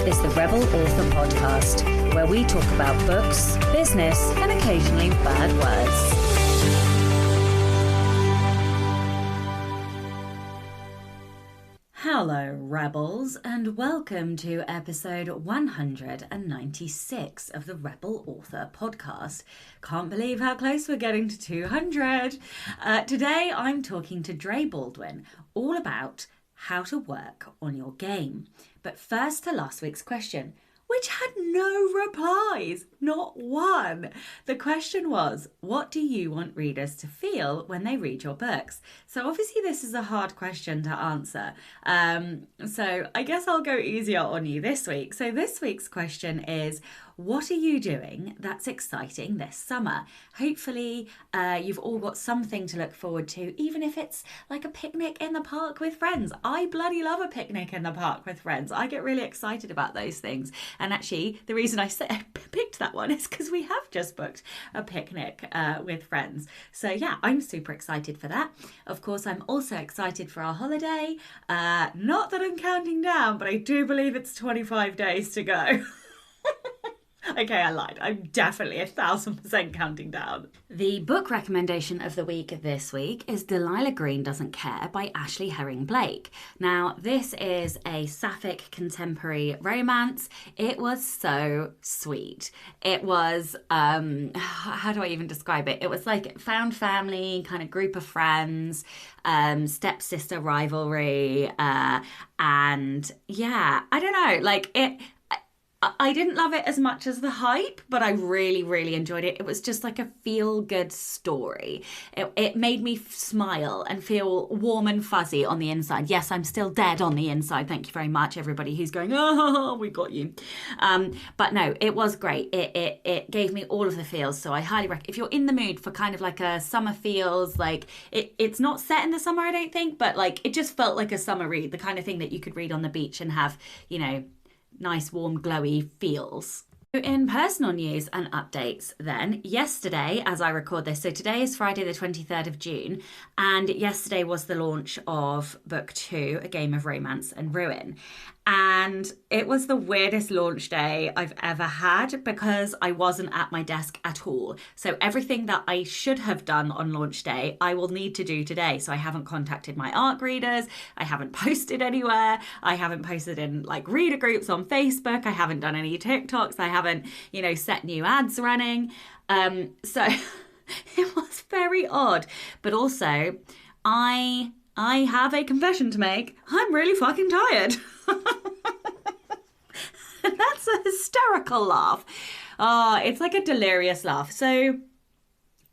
is the Rebel Author Podcast, where we talk about books, business, and occasionally bad words. Hello, Rebels, and welcome to episode 196 of the Rebel Author Podcast. Can't believe how close we're getting to 200. Today, I'm talking to Dre Baldwin all about how to work on your game. But first to last week's question, which had no replies, not one. The question was, what do you want readers to feel when they read your books? So obviously this is a hard question to answer. So I guess I'll go easier on you this week. So this week's question is, what are you doing that's exciting this summer? Hopefully you've all got something to look forward to, even if it's like a picnic in the park with friends. I bloody love a picnic in the park with friends. I get really excited about those things. And actually, the reason I picked that one is because we have just booked a picnic with friends. So yeah, I'm super excited for that. Of course, I'm also excited for our holiday. Not that I'm counting down, but I do believe it's 25 days to go. Okay, I lied. I'm definitely 1,000% counting down. The book recommendation of the week this week is Delilah Green Doesn't Care by Ashley Herring Blake. Now, this is a sapphic contemporary romance. It was so sweet. It was, how do I even describe it? It was like found family, kind of group of friends, stepsister rivalry, and yeah, I don't know, like I didn't love it as much as the hype, but I really, really enjoyed it. It was just like a feel-good story. It made me smile and feel warm and fuzzy on the inside. Yes, I'm still dead on the inside. Thank you very much, everybody who's going, oh, we got you. But no, it was great. It gave me all of the feels. So I highly recommend, if you're in the mood for kind of like a summer feels, like it's not set in the summer, I don't think, but like it just felt like a summer read, the kind of thing that you could read on the beach and have, you know, nice, warm, glowy feels. In personal news and updates then, yesterday, as I record this, so today is Friday the 23rd of June, and yesterday was the launch of Book 2, A Game of Romance and Ruin. And it was the weirdest launch day I've ever had because I wasn't at my desk at all. So everything that I should have done on launch day, I will need to do today. So I haven't contacted my ARC readers. I haven't posted anywhere. I haven't posted in like reader groups on Facebook. I haven't done any TikToks. I haven't, set new ads running. So it was very odd. But also, I have a confession to make. I'm really fucking tired. And that's a hysterical laugh. It's like a delirious laugh. So,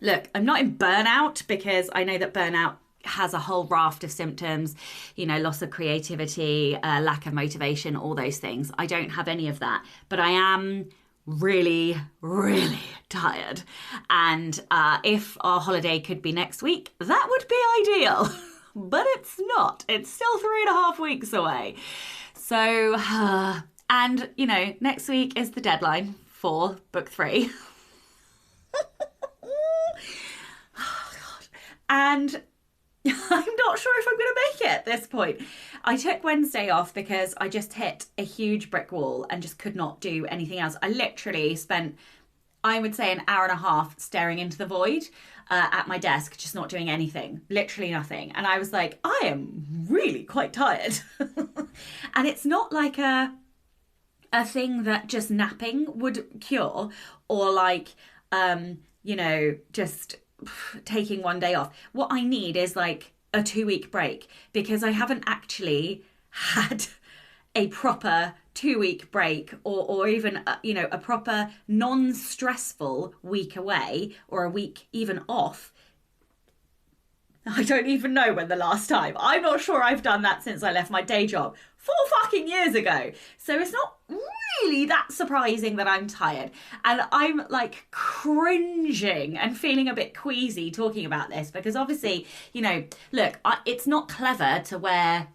look, I'm not in burnout because I know that burnout has a whole raft of symptoms, loss of creativity, lack of motivation, all those things. I don't have any of that, but I am really, really tired. And if our holiday could be next week, that would be ideal. But it's not. It's still 3.5 weeks away. So, and, next week is the deadline for Book 3. Oh, God. And I'm not sure if I'm going to make it at this point. I took Wednesday off because I just hit a huge brick wall and just could not do anything else. I literally spent, I would say, an hour and a half staring into the void at my desk, just not doing anything, literally nothing. And I was like, I am really quite tired. And it's not like a thing that just napping would cure, or like, just taking one day off. What I need is like a 2-week break, because I haven't actually had a proper 2-week break or even, a proper non-stressful week away, or a week even off. I don't even know when the last time. I'm not sure I've done that since I left my day job 4 fucking years ago. So it's not really that surprising that I'm tired. And I'm like cringing and feeling a bit queasy talking about this, because obviously, look, it's not clever to wear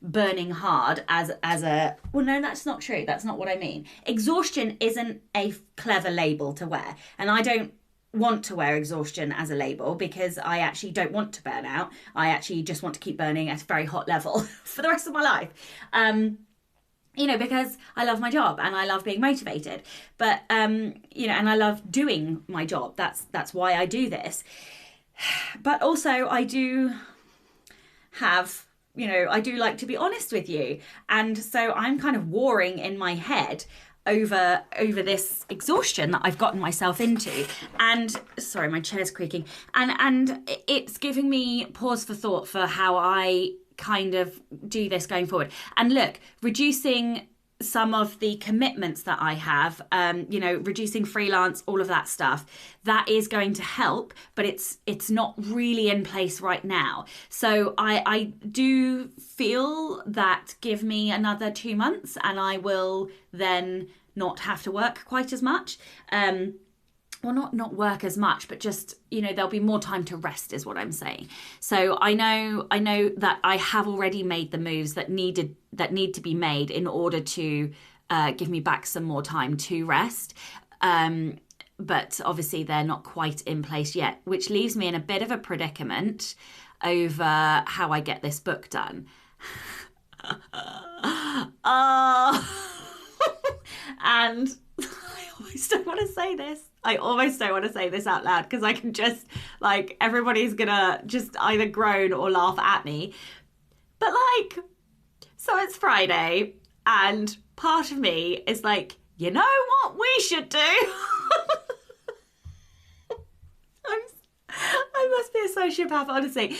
burning hard as a, well, no, that's not true. That's not what I mean. Exhaustion isn't a clever label to wear. And I don't want to wear exhaustion as a label, because I actually don't want to burn out. I actually just want to keep burning at a very hot level for the rest of my life. because I love my job and I love being motivated, but, and I love doing my job. That's why I do this. But also I do have, I do like to be honest with you. And so I'm kind of warring in my head over this exhaustion that I've gotten myself into. And sorry, my chair's creaking. And it's giving me pause for thought for how I kind of do this going forward. And look, reducing some of the commitments that I have, reducing freelance, all of that stuff, that is going to help, but it's not really in place right now. So I do feel that give me another 2 months and I will then not have to work quite as much. Well, not work as much, but just, there'll be more time to rest is what I'm saying. So I know that I have already made the moves that need to be made in order to give me back some more time to rest. But obviously they're not quite in place yet, which leaves me in a bit of a predicament over how I get this book done. And I almost don't want to say this. I almost don't want to say this out loud because I can just, everybody's gonna just either groan or laugh at me. But so it's Friday and part of me is like, you know what we should do? I must be a sociopath, honestly.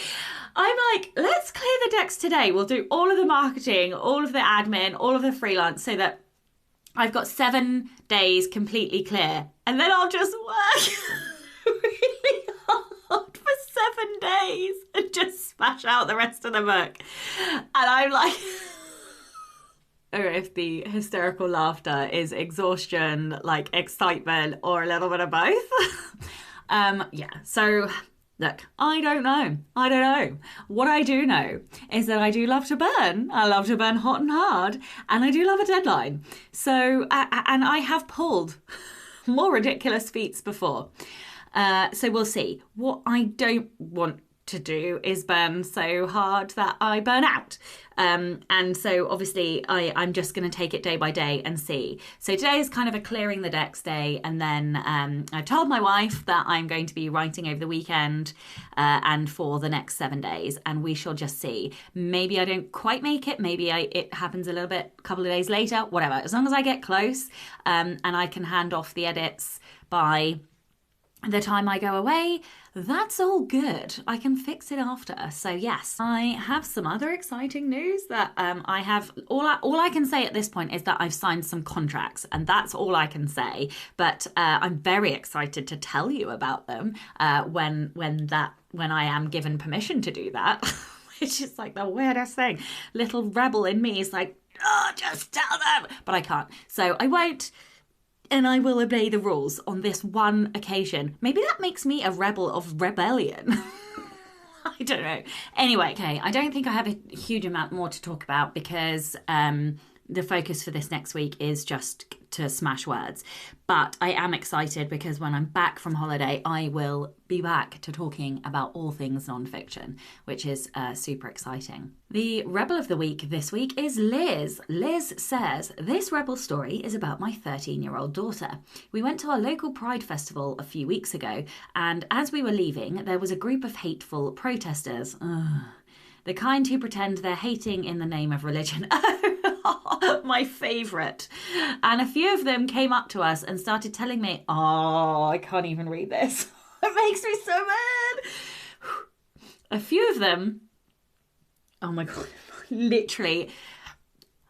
I'm like, let's clear the decks today. We'll do all of the marketing, all of the admin, all of the freelance so that I've got 7 days completely clear. And then I'll just work really hard for 7 days and just smash out the rest of the book. And I'm like, or if the hysterical laughter is exhaustion, excitement, or a little bit of both. So look, I don't know. What I do know is that I do love to burn. I love to burn hot and hard, and I do love a deadline. So, and I have pulled more ridiculous feats before. So we'll see. What I don't want to do is burn so hard that I burn out. And so obviously I'm just going to take it day by day and see. So today is kind of a clearing the decks day. And then I told my wife that I'm going to be writing over the weekend and for the next 7 days. And we shall just see. Maybe I don't quite make it. Maybe it happens a little bit, a couple of days later, whatever. As long as I get close and I can hand off the edits by the time I go away, that's all good. I can fix it after. So yes, I have some other exciting news that I have. All I can say at this point is that I've signed some contracts, and that's all I can say. But I'm very excited to tell you about them when I am given permission to do that, which is the weirdest thing. Little rebel in me is like, oh, just tell them, but I can't. So I won't. And I will obey the rules on this one occasion. Maybe that makes me a rebel of rebellion. I don't know. Anyway, okay, I don't think I have a huge amount more to talk about because the focus for this next week is just to smash words. But I am excited because when I'm back from holiday, I will be back to talking about all things nonfiction, which is super exciting. The Rebel of the Week this week is Liz. Liz says, this Rebel story is about my 13-year-old daughter. We went to our local Pride festival a few weeks ago, and as we were leaving, there was a group of hateful protesters. The kind who pretend they're hating in the name of religion. My favourite. And a few of them came up to us and started telling me, oh, I can't even read this. It makes me so mad. A few of them, oh my God, literally,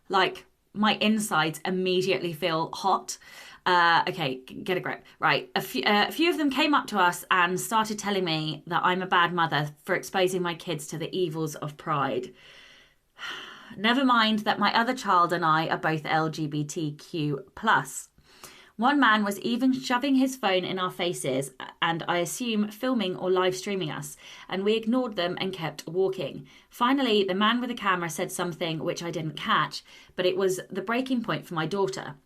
my insides immediately feel hot. Okay, get a grip. Right, a few of them came up to us and started telling me that I'm a bad mother for exposing my kids to the evils of pride. Never mind that my other child and I are both LGBTQ+. One man was even shoving his phone in our faces and I assume filming or live streaming us, and we ignored them and kept walking. Finally, the man with the camera said something which I didn't catch, but it was the breaking point for my daughter.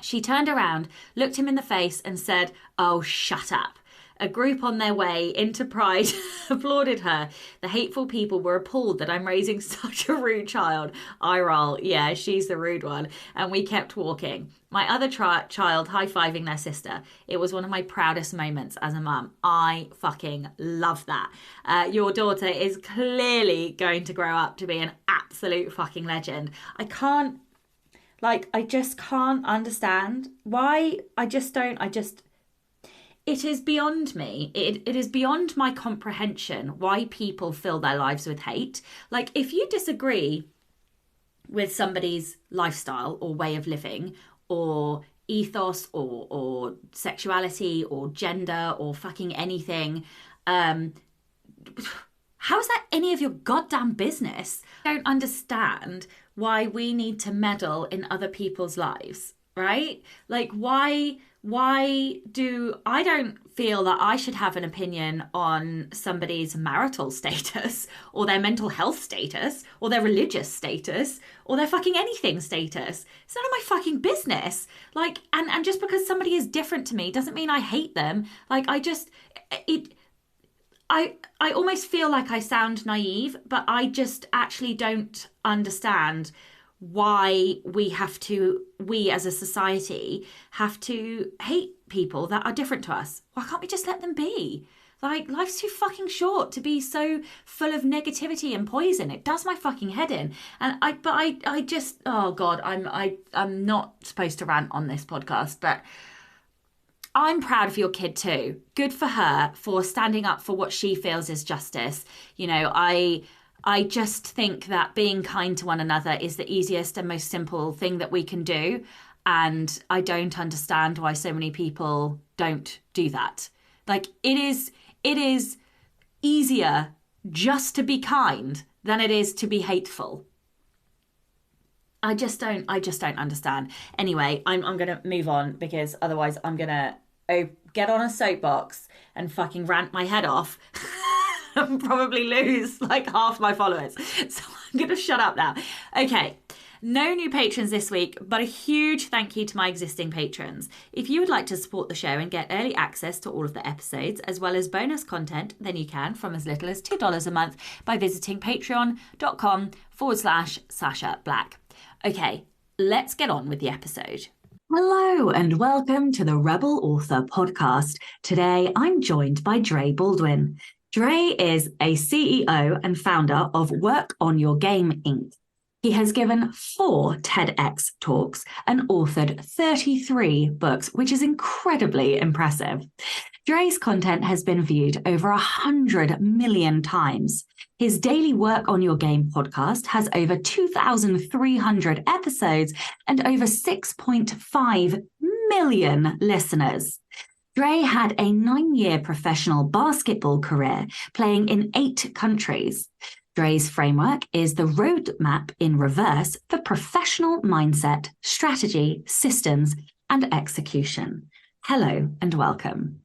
She turned around, looked him in the face and said, "Oh, shut up." A group on their way into Pride applauded her. The hateful people were appalled that I'm raising such a rude child. I roll. Yeah, she's the rude one. And we kept walking. My other child high-fiving their sister. It was one of my proudest moments as a mum. I fucking love that. Your daughter is clearly going to grow up to be an absolute fucking legend. I just can't understand why. It is beyond me. It is beyond my comprehension why people fill their lives with hate. Like, if you disagree with somebody's lifestyle or way of living or ethos or sexuality or gender or fucking anything, how is that any of your goddamn business? I don't understand why we need to meddle in other people's lives, right? Like, why do I don't feel that I should have an opinion on somebody's marital status or their mental health status or their religious status or their fucking anything status. It's none of my fucking business. Like, and just because somebody is different to me doesn't mean I hate them. Like, I almost feel like I sound naive, but I just actually don't understand why we as a society have to hate people that are different to us. Why can't we just let them be? Like, life's too fucking short to be so full of negativity and poison. It does my fucking head in. And I just, oh God, I'm not supposed to rant on this podcast, but I'm proud of your kid too. Good for her for standing up for what she feels is justice. You know, I just think that being kind to one another is the easiest and most simple thing that we can do. And I don't understand why so many people don't do that. Like, it is easier just to be kind than it is to be hateful. I just don't understand. Anyway, I'm going to move on because otherwise I'm going to get on a soapbox and fucking rant my head off. And probably lose like half my followers. So I'm going to shut up now. Okay. No new patrons this week, but a huge thank you to my existing patrons. If you would like to support the show and get early access to all of the episodes, as well as bonus content, then you can from as little as $2 a month by visiting patreon.com/Sasha Black. Okay, let's get on with the episode. Hello and welcome to the Rebel Author podcast. Today I'm joined by Dre Baldwin. Dre is a CEO and founder of Work on Your Game, Inc. He has given 4 TEDx talks and authored 33 books, which is incredibly impressive. Dre's content has been viewed over 100 million times. His daily Work on Your Game podcast has over 2,300 episodes and over 6.5 million listeners. Dre had a 9-year professional basketball career, playing in 8 countries. Dre's framework is the roadmap in reverse for professional mindset, strategy, systems, and execution. Hello and welcome.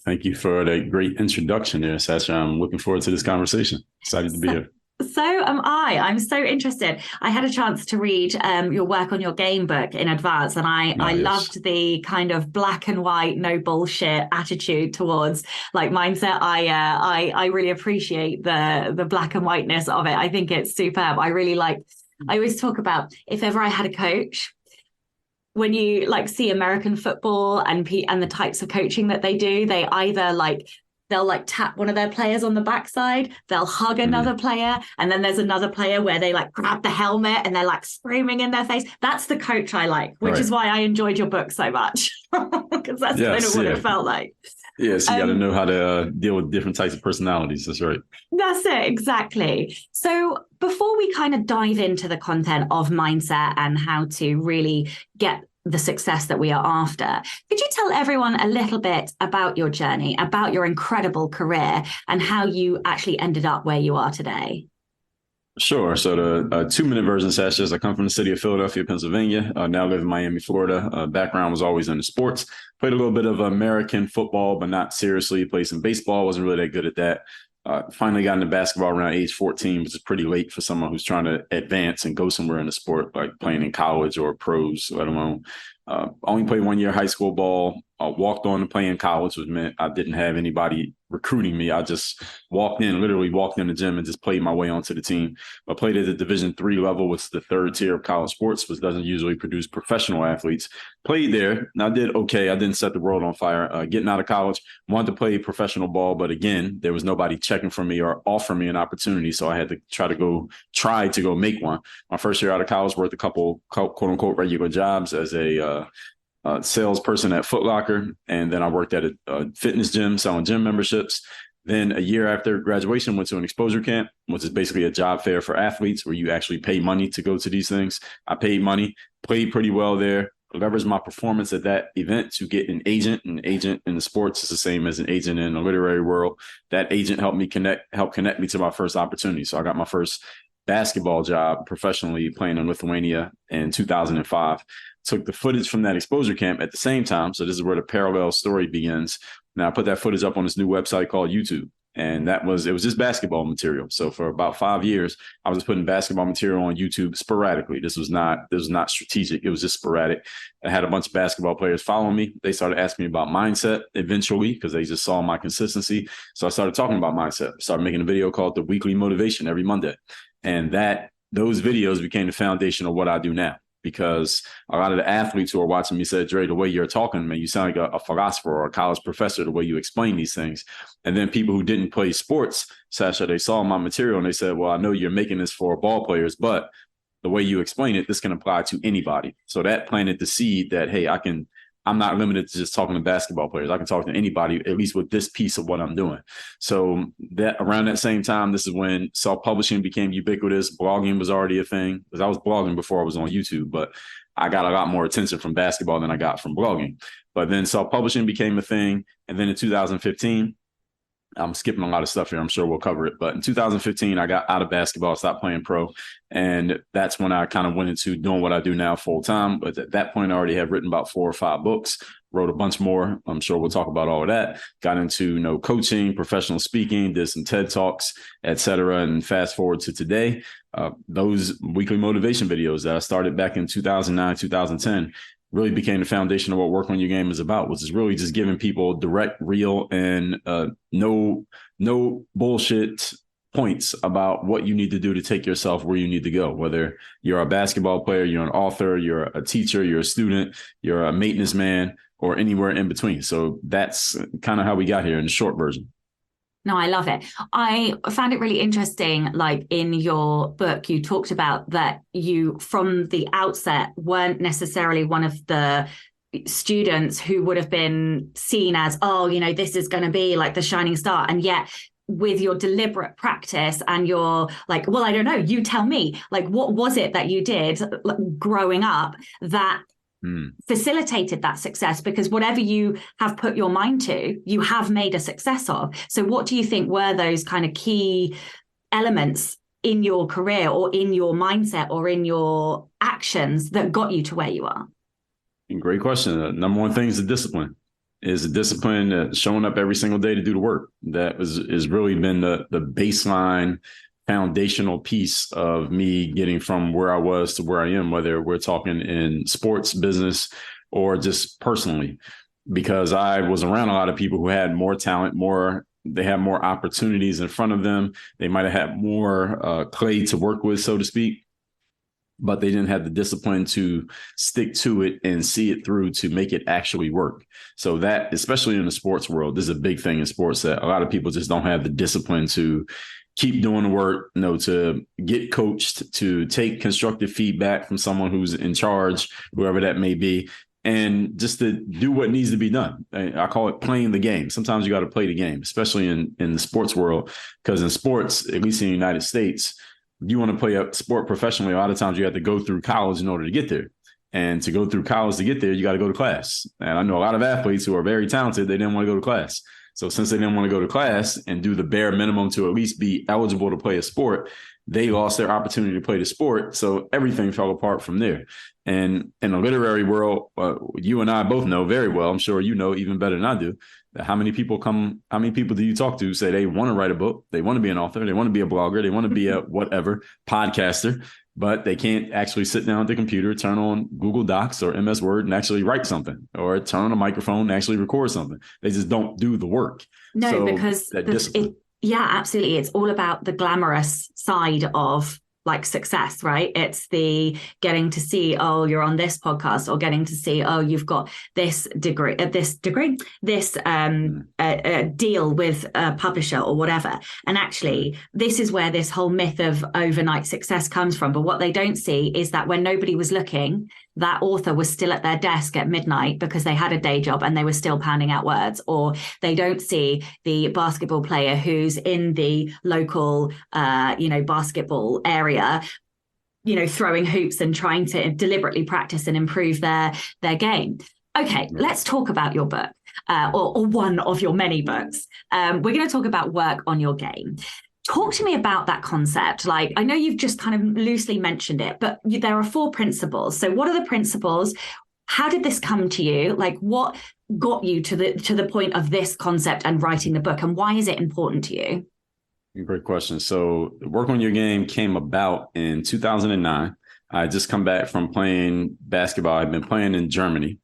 Thank you for that great introduction there, Sasha. I'm looking forward to this conversation. Excited to be here. So am I. I'm so interested. I had a chance to read your Work on Your Game book in advance, and I loved the kind of black and white, no bullshit attitude towards like mindset. I really appreciate the black and whiteness of it. I think it's superb. I always talk about if ever I had a coach, when you like see American football and the types of coaching that they do, they either they'll like tap one of their players on the backside, they'll hug another player, and then there's another player where they like grab the helmet and they're like screaming in their face. That's the coach I like, which is why I enjoyed your book so much, because that's kind of what it felt like. Yes, you got to know how to deal with different types of personalities. That's right. That's it, exactly. So before we kind of dive into the content of mindset and how to really get the success that we are after, could you tell everyone a little bit about your journey, about your incredible career, and how you actually ended up where you are today? Sure. So the 2-minute version, Sasha, is I come from the city of Philadelphia, Pennsylvania. Now live in Miami, Florida. Background was always into sports. Played a little bit of American football, but not seriously. Played some baseball. Wasn't really that good at that. Finally got into basketball around age 14, which is pretty late for someone who's trying to advance and go somewhere in the sport, like playing in college or pros, let alone. Only played 1 year high school ball. Walked on to play in college, which meant I didn't have anybody recruiting me. I just literally walked in the gym and just played my way onto the team. I played at the Division III level, which is the third tier of college sports, which doesn't usually produce professional athletes. Played there, and I did okay. I didn't set the world on fire. Getting out of college, wanted to play professional ball, but again, there was nobody checking for me or offering me an opportunity, so I had to try to go make one. My first year out of college, worked a couple quote unquote regular jobs as a salesperson at Foot Locker, and then I worked at a fitness gym selling gym memberships. Then a year after graduation, went to an exposure camp, which is basically a job fair for athletes where you actually pay money to go to these things. I paid money, played pretty well there, leveraged my performance at that event to get an agent. An agent in the sports is the same as an agent in the literary world. That agent helped connect me to my first opportunity. So I got my first basketball job professionally playing in Lithuania in 2005. Took the footage from that exposure camp at the same time. So this is where the parallel story begins. Now I put that footage up on this new website called YouTube. And it was just basketball material. So for about 5 years, I was just putting basketball material on YouTube sporadically. This was not strategic. It was just sporadic. I had a bunch of basketball players following me. They started asking me about mindset eventually because they just saw my consistency. So I started talking about mindset. I started making a video called The Weekly Motivation every Monday. And those videos became the foundation of what I do now. Because a lot of the athletes who are watching me said, Dre, the way you're talking, man, you sound like a philosopher or a college professor, the way you explain these things. And then people who didn't play sports, Sasha, they saw my material and they said, well, I know you're making this for ball players, but the way you explain it, this can apply to anybody. So that planted the seed that, hey, I'm not limited to just talking to basketball players. I can talk to anybody, at least with this piece of what I'm doing. So that around that same time, this is when self-publishing became ubiquitous. Blogging was already a thing because I was blogging before I was on YouTube, but I got a lot more attention from basketball than I got from blogging. But then self-publishing became a thing. And then in 2015, I'm skipping a lot of stuff here. I'm sure we'll cover it. But in 2015, I got out of basketball, stopped playing pro. And that's when I kind of went into doing what I do now full time. But at that point, I already had written about 4 or 5 books, wrote a bunch more. I'm sure we'll talk about all of that. Got into coaching, professional speaking, did some TED Talks, et cetera. And fast forward to today, those weekly motivation videos that I started back in 2009, 2010, really became the foundation of what Work on Your Game is about, which is really just giving people direct, real, and no bullshit points about what you need to do to take yourself where you need to go. Whether you're a basketball player, you're an author, you're a teacher, you're a student, you're a maintenance man, or anywhere in between. So that's kind of how we got here in the short version. No, I love it. I found it really interesting, like in your book, you talked about that you, from the outset, weren't necessarily one of the students who would have been seen as, this is going to be like the shining star. And yet with your deliberate practice and your like, well, I don't know, you tell me, like, what was it that you did growing up that facilitated that success? Because whatever you have put your mind to, you have made a success of. So what do you think were those kind of key elements in your career or in your mindset or in your actions that got you to where you are? Great question. Number one thing is the discipline. Showing up every single day to do the work. That has really been the baseline foundational piece of me getting from where I was to where I am, whether we're talking in sports, business, or just personally, because I was around a lot of people who had more talent, they had more opportunities in front of them. They might have had more clay to work with, so to speak, but they didn't have the discipline to stick to it and see it through to make it actually work. So that, especially in the sports world, this is a big thing in sports that a lot of people just don't have the discipline to keep doing the work, to get coached, to take constructive feedback from someone who's in charge, whoever that may be, and just to do what needs to be done. I call it playing the game. Sometimes you got to play the game, especially in the sports world, because in sports, at least in the United States, you want to play a sport professionally, a lot of times you have to go through college in order to get there. And to go through college to get there, you got to go to class. And I know a lot of athletes who are very talented, they didn't want to go to class. So since they didn't want to go to class and do the bare minimum to at least be eligible to play a sport, they lost their opportunity to play the sport. So everything fell apart from there. And in the literary world, you and I both know very well, I'm sure you know even better than I do, how many people do you talk to say they want to write a book, they want to be an author, they want to be a blogger, they want to be a whatever, podcaster, but they can't actually sit down at the computer, turn on Google Docs or MS Word and actually write something, or turn on a microphone and actually record something. They just don't do the work. No, so because yeah, absolutely. It's all about the glamorous side of like success, right? It's the getting to see, oh, you're on this podcast, or getting to see, oh, you've got this degree, this deal with a publisher or whatever. And actually, this is where this whole myth of overnight success comes from. But what they don't see is that when nobody was looking, that author was still at their desk at midnight because they had a day job and they were still pounding out words. Or they don't see the basketball player who's in the local, basketball area, throwing hoops and trying to deliberately practice and improve their game. Okay, let's talk about your book, or one of your many books. We're going to talk about work on your game. Talk to me about that concept. Like, I know you've just kind of loosely mentioned it, but there are 4 principles. So what are the principles? How did this come to you? Like, what got you to the point of this concept and writing the book, and why is it important to you? Great question. So work on your game came about in 2009. I just come back from playing basketball. I've been playing in Germany,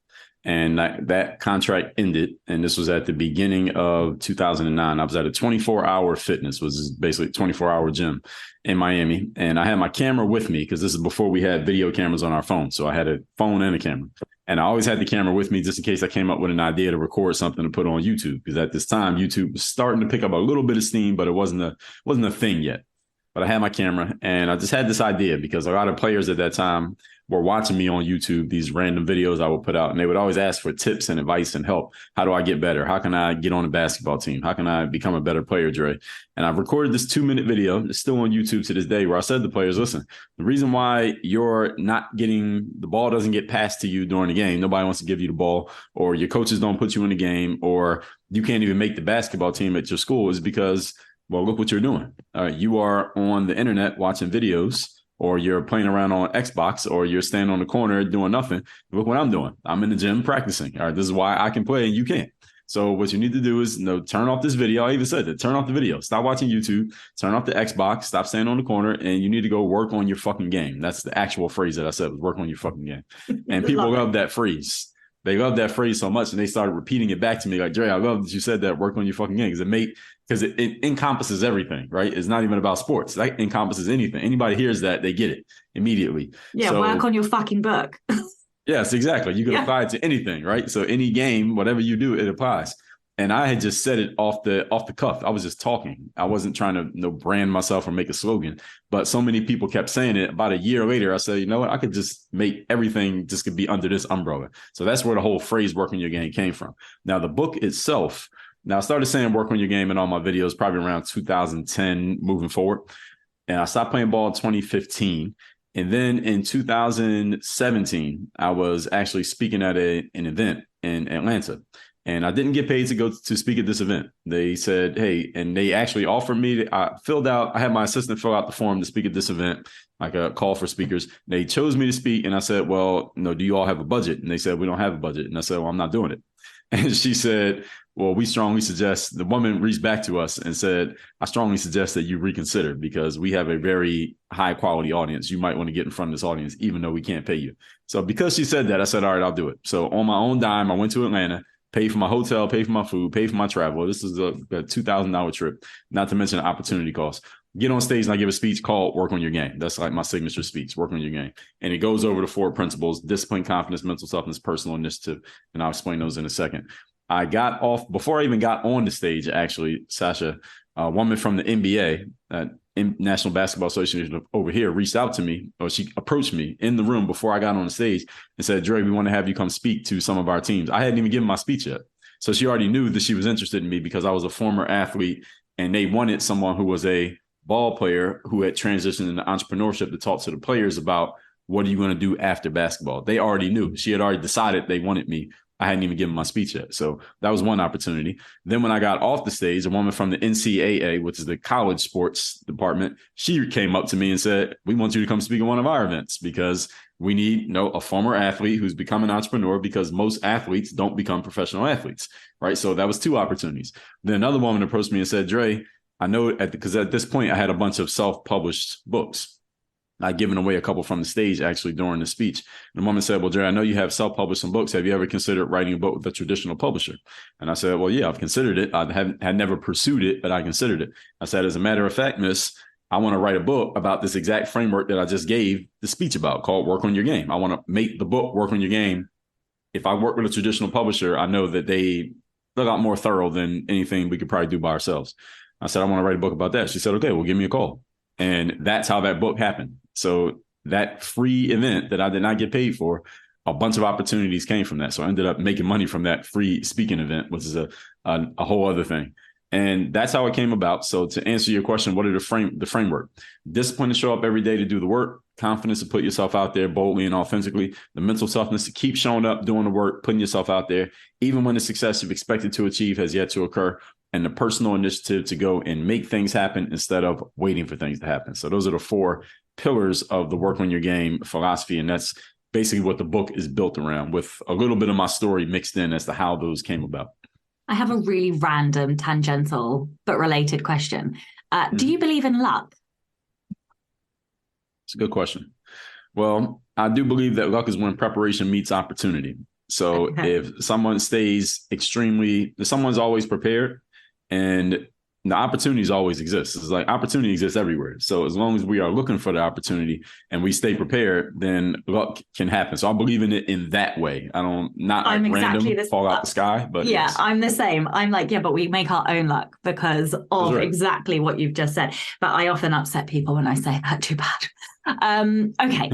and that contract ended. And this was at the beginning of 2009. I was at a 24-hour fitness, which is basically a 24-hour gym in Miami. And I had my camera with me because this is before we had video cameras on our phone. So I had a phone and a camera. And I always had the camera with me just in case I came up with an idea to record something to put on YouTube. Because at this time, YouTube was starting to pick up a little bit of steam, but it wasn't a thing yet. But I had my camera, and I just had this idea because a lot of players at that time were watching me on YouTube, these random videos I would put out, and they would always ask for tips and advice and help. How do I get better? How can I get on a basketball team? How can I become a better player, Dre? And I've recorded this 2-minute video. It's still on YouTube to this day, where I said to players, listen, the reason why you're not getting the ball doesn't get passed to you during the game, nobody wants to give you the ball, or your coaches don't put you in the game, or you can't even make the basketball team at your school, is because, well, look what you're doing. You are on the internet watching videos, or you're playing around on Xbox, or you're standing on the corner doing nothing. Look what I'm doing. I'm in the gym practicing. All right, this is why I can play and you can't. So what you need to do is turn off this video. I even said that. Turn off the video. Stop watching YouTube. Turn off the Xbox. Stop standing on the corner, and you need to go work on your fucking game. That's the actual phrase that I said, was work on your fucking game. And people love that phrase. They love that phrase so much, and they started repeating it back to me like, Dre, I love that you said that, work on your fucking game, because it encompasses everything, right? It's not even about sports. That encompasses anything. Anybody hears that, they get it immediately. Yeah, so, work on your fucking book. Yes, exactly. You can apply it to anything, right? So any game, whatever you do, it applies. And I had just said it off the cuff. I was just talking. I wasn't trying to brand myself or make a slogan. But so many people kept saying it. About a year later, I said, you know what? I could just make everything just could be under this umbrella. So that's where the whole phrase work on your game came from. Now, the book itself, now I started saying work on your game in all my videos probably around 2010 moving forward. And I stopped playing ball in 2015. And then in 2017, I was actually speaking at an event in Atlanta. And I didn't get paid to go to speak at this event. They said, hey, and they actually offered me, I had my assistant fill out the form to speak at this event, like a call for speakers. They chose me to speak. And I said, well, do you all have a budget? And they said, we don't have a budget. And I said, well, I'm not doing it. And she said, well, we strongly suggest, the woman reached back to us and said, I strongly suggest that you reconsider because we have a very high quality audience. You might want to get in front of this audience, even though we can't pay you. So because she said that, I said, all right, I'll do it. So on my own dime, I went to Atlanta, paid for my hotel, paid for my food, paid for my travel. This is a $2,000 trip, not to mention the opportunity cost. Get on stage and I give a speech called Work on Your Game. That's like my signature speech, Work on Your Game. And it goes over the 4 principles: discipline, confidence, mental toughness, personal initiative. And I'll explain those in a second. I got off, before I even got on the stage, actually, Sasha, a woman from the NBA, National Basketball Association over here, reached out to me, or she approached me in the room before I got on the stage and said, Dre, we want to have you come speak to some of our teams. I hadn't even given my speech yet. So she already knew that she was interested in me because I was a former athlete and they wanted someone who was a ball player who had transitioned into entrepreneurship to talk to the players about what are you going to do after basketball. They already knew. She had already decided they wanted me. I hadn't even given my speech yet. So that was one opportunity. Then when I got off the stage, a woman from the NCAA, which is the college sports department, she came up to me and said, we want you to come speak at one of our events because we need, a former athlete who's become an entrepreneur, because most athletes don't become professional athletes, right? So that was 2 opportunities. Then another woman approached me and said, Dre, I know because at this point I had a bunch of self-published books. I'd given away a couple from the stage actually during the speech. And the woman said, well, Dre, I know you have self-published some books. Have you ever considered writing a book with a traditional publisher? And I said, well, yeah, I've considered it. I had never pursued it, but I considered it. I said, as a matter of fact, miss, I want to write a book about this exact framework that I just gave the speech about, called Work on Your Game. I want to make the book Work on Your Game. If I work with a traditional publisher, I know that they're a lot more thorough than anything we could probably do by ourselves. I said, I want to write a book about that. She said, okay, well, give me a call. And that's how that book happened. So that free event that I did not get paid for, a bunch of opportunities came from that. So I ended up making money from that free speaking event, which is a whole other thing. And that's how it came about. So to answer your question, what are the framework? Discipline to show up every day to do the work, confidence to put yourself out there boldly and authentically, the mental toughness to keep showing up, doing the work, putting yourself out there, even when the success you've expected to achieve has yet to occur, and the personal initiative to go and make things happen instead of waiting for things to happen. So those are the 4 pillars of the Work on Your Game philosophy. And that's basically what the book is built around, with a little bit of my story mixed in as to how those came about. I have a really random, tangential, but related question. Do you believe in luck? It's a good question. Well, I do believe that luck is when preparation meets opportunity. So if someone's always prepared, and the opportunities always exist. It's like opportunity exists everywhere. So as long as we are looking for the opportunity and we stay prepared, then luck can happen. So I believe in it in that way. I'm exactly random fall out the sky, but yeah, yes. I'm the same. I'm like, yeah, but we make our own luck because of exactly what you've just said. But I often upset people when I say that. Too bad. Okay.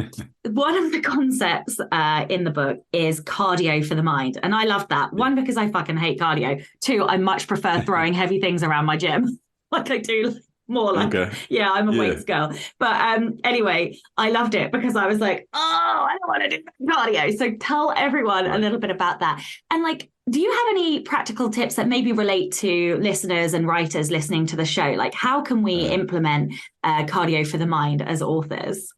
One of the concepts in the book is cardio for the mind. And I love that. One, because I fucking hate cardio. 2, I much prefer throwing heavy things around my gym. Like I do more like, yeah, I'm a weights girl. But anyway, I loved it because I was like, oh, I don't want to do cardio. So tell everyone a little bit about that. And like, do you have any practical tips that maybe relate to listeners and writers listening to the show? Like, how can we implement cardio for the mind as authors?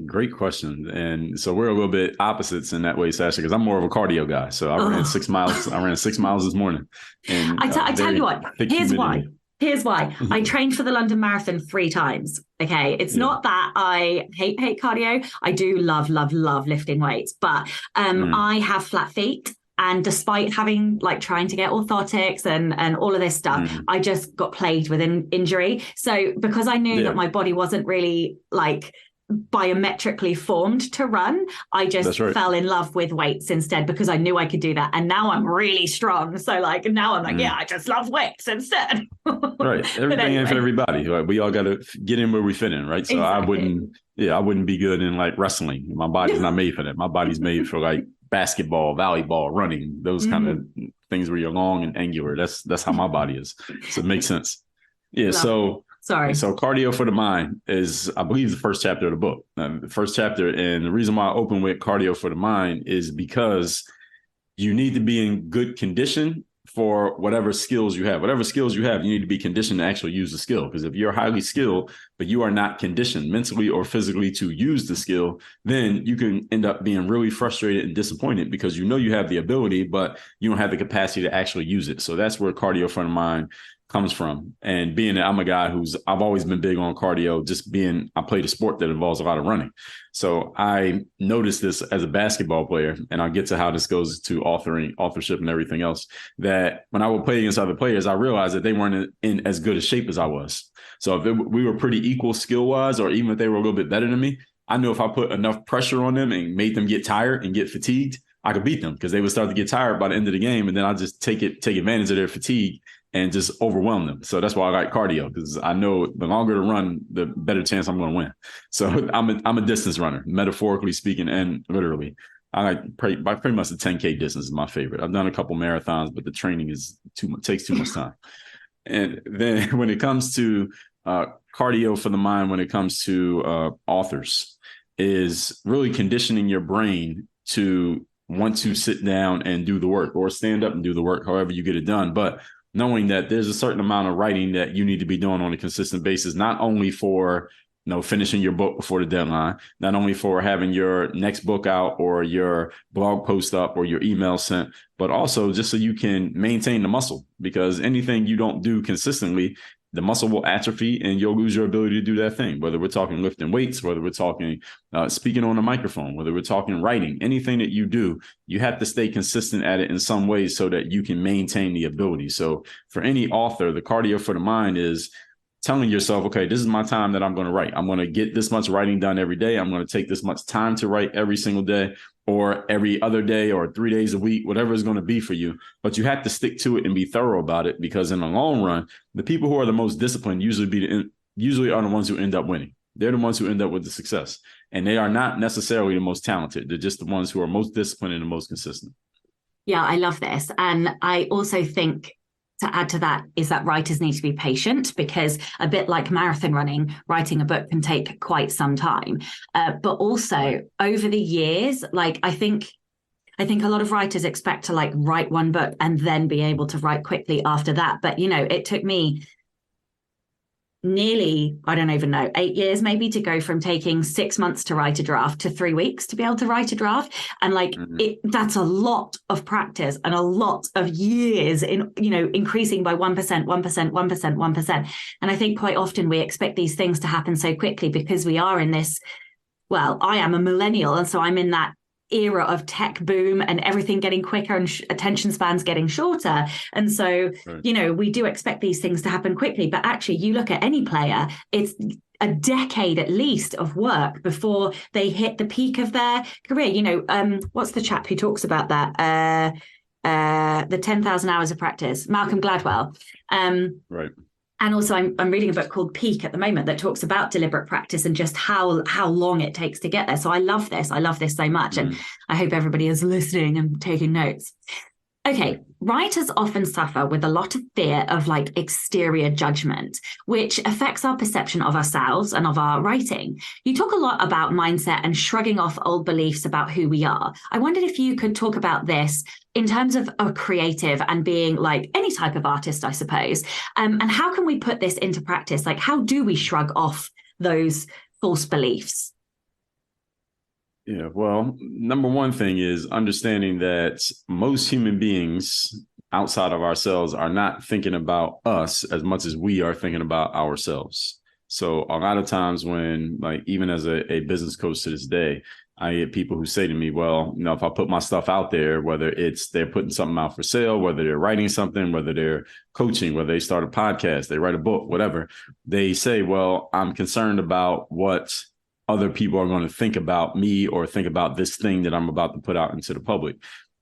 Great question. And so we're a little bit opposites in that way, Sasha, because I'm more of a cardio guy. So I ran 6 miles. I ran 6 miles this morning. And I tell you what, here's why. Here's why. I trained for the London Marathon 3 times. Okay. It's not that I hate cardio. I do love lifting weights, but I have flat feet. And despite having trying to get orthotics and all of this stuff, I just got plagued with an injury. So because I knew that my body wasn't really biometrically formed to run, I just fell in love with weights instead because I knew I could do that. And now I'm really strong. So now I'm like, yeah, I just love weights instead. Right. Everything ain't for everybody. We all got to get in where we fit in. Right. So exactly. I wouldn't be good in wrestling. My body's not made for that. My body's made for basketball, volleyball, running, those kind of things where you're long and angular. That's how my body is. So it makes sense. Yeah. So cardio for the mind is, I believe, the first chapter of the book. The first chapter. And the reason why I open with cardio for the mind is because you need to be in good condition for whatever skills you have. Whatever skills you have, you need to be conditioned to actually use the skill. Because if you're highly skilled, but you are not conditioned mentally or physically to use the skill, then you can end up being really frustrated and disappointed because you have the ability, but you don't have the capacity to actually use it. So that's where cardio for the mind comes from. And being that I'm a guy I've always been big on cardio, I played a sport that involves a lot of running. So I noticed this as a basketball player, and I'll get to how this goes to authorship and everything else, that when I would play against other players, I realized that they weren't in as good a shape as I was. So if we were pretty equal skill-wise, or even if they were a little bit better than me, I knew if I put enough pressure on them and made them get tired and get fatigued, I could beat them because they would start to get tired by the end of the game. And then I just take advantage of their fatigue and just overwhelm them. So that's why I like cardio, because I know the longer to run, the better chance I'm going to win. So I'm a distance runner, metaphorically speaking and literally. I pretty much the 10K distance is my favorite. I've done a couple marathons, but the training takes too much time. And then when it comes to cardio for the mind, when it comes to authors, is really conditioning your brain to want to sit down and do the work, or stand up and do the work, however you get it done. But knowing that there's a certain amount of writing that you need to be doing on a consistent basis, not only for finishing your book before the deadline, not only for having your next book out or your blog post up or your email sent, but also just so you can maintain the muscle, because anything you don't do consistently the muscle will atrophy and you'll lose your ability to do that thing, whether we're talking lifting weights, whether we're talking speaking on a microphone, whether we're talking writing, anything that you do, you have to stay consistent at it in some ways so that you can maintain the ability. So for any author, the cardio for the mind is telling yourself, okay, this is my time that I'm going to write. I'm going to get this much writing done every day. I'm going to take this much time to write every single day or every other day or 3 days a week, whatever it's going to be for you. But you have to stick to it and be thorough about it, because in the long run, the people who are the most disciplined usually are the ones who end up winning. They're the ones who end up with the success. And they are not necessarily the most talented. They're just the ones who are most disciplined and the most consistent. Yeah, I love this. And I also think, to add to that, is that writers need to be patient, because a bit like marathon running, writing a book can take quite some time. But also over the years, like I think a lot of writers expect to like write one book and then be able to write quickly after that. But, you know, it took me nearly, I don't even know, 8 years maybe to go from taking 6 months to write a draft to 3 weeks to be able to write a draft. And like that's a lot of practice and a lot of years in, you know, increasing by 1%, 1%, 1%, 1%. And I think quite often we expect these things to happen so quickly because we are in this, well, I am a millennial, and so I'm in that era of tech boom and everything getting quicker and attention spans getting shorter. And so, you know, we do expect these things to happen quickly. But actually, you look at any player, it's a decade at least of work before they hit the peak of their career. You know, what's the chap who talks about that? The 10,000 hours of practice, Malcolm Gladwell. Right. And also I'm reading a book called Peak at the moment that talks about deliberate practice and just how long it takes to get there. So I love this. I love this so much. And I hope everybody is listening and taking notes. Okay, writers often suffer with a lot of fear of like exterior judgment, which affects our perception of ourselves and of our writing. You talk a lot about mindset and shrugging off old beliefs about who we are. I wondered if you could talk about this in terms of a creative and being like any type of artist, I suppose. And how can we put this into practice? Like, how do we shrug off those false beliefs? Yeah, well, number one thing is understanding that most human beings outside of ourselves are not thinking about us as much as we are thinking about ourselves. So a lot of times when, like, even as a business coach to this day, I get people who say to me, well, you know, if I put my stuff out there, whether it's they're putting something out for sale, whether they're writing something, whether they're coaching, whether they start a podcast, they write a book, whatever, they say, well, I'm concerned about what other people are going to think about me or think about this thing that I'm about to put out into the public.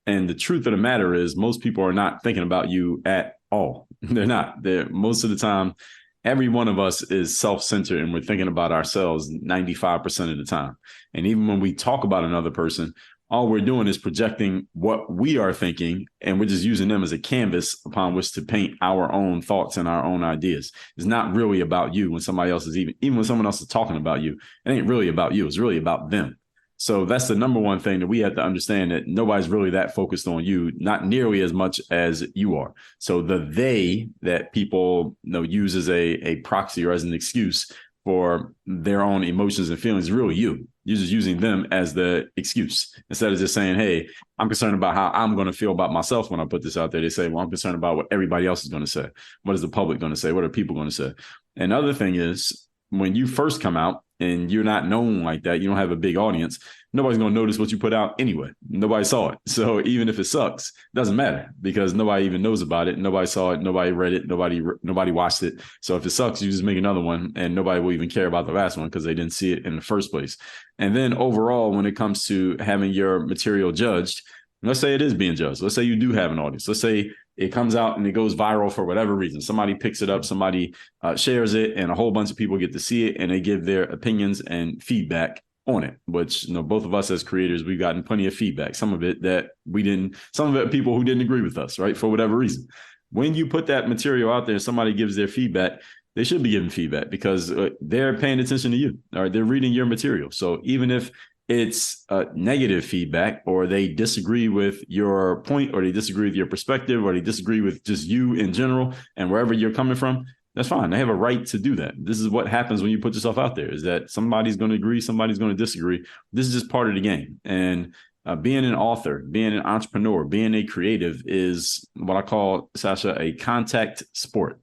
And the truth of the matter is most people are not thinking about you at all. They're not. They're most of the time, every one of us is self-centered and we're thinking about ourselves 95% of the time. And even when we talk about another person, all we're doing is projecting what we are thinking, and we're just using them as a canvas upon which to paint our own thoughts and our own ideas. It's not really about you when somebody else is even when someone else is talking about you, it ain't really about you. It's really about them. So that's the number one thing that we have to understand, that nobody's really that focused on you, not nearly as much as you are. So the they that people use as a proxy or as an excuse for their own emotions and feelings is really you. You're just using them as the excuse instead of just saying, hey, I'm concerned about how I'm going to feel about myself when I put this out there. They say, well, I'm concerned about what everybody else is going to say. What is the public going to say? What are people going to say? And the other thing is, when you first come out and you're not known like that, you don't have a big audience, nobody's going to notice what you put out anyway. Nobody saw it. So even if it sucks, it doesn't matter because nobody even knows about it. Nobody saw it. Nobody read it. Nobody watched it. So if it sucks, you just make another one and nobody will even care about the last one because they didn't see it in the first place. And then overall, when it comes to having your material judged, let's say it is being judged. Let's say you do have an audience. Let's say it comes out and it goes viral for whatever reason. Somebody picks it up, somebody shares it, and a whole bunch of people get to see it and they give their opinions and feedback on it, which, both of us as creators, we've gotten plenty of feedback. Some of it that we didn't, some of it people who didn't agree with us, right? For whatever reason. When you put that material out there and somebody gives their feedback, they should be giving feedback because they're paying attention to you, or they're reading your material. So even if it's negative feedback, or they disagree with your point, or they disagree with your perspective, or they disagree with just you in general and wherever you're coming from, that's fine. They have a right to do that. This is what happens when you put yourself out there, is that somebody's going to agree, somebody's going to disagree. This is just part of the game. And Being an author, being an entrepreneur, being a creative is what I call, Sasha, a contact sport.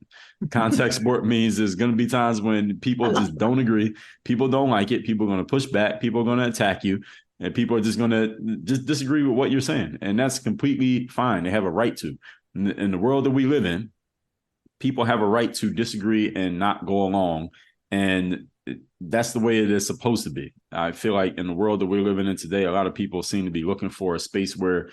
Contact sport means there's going to be times when people just don't agree. People don't like it. People are going to push back. People are going to attack you. And people are just going to just disagree with what you're saying. And that's completely fine. They have a right to. In the world that we live in, people have a right to disagree and not go along. And that's the way it is supposed to be. I feel like in the world that we're living in today, a lot of people seem to be looking for a space where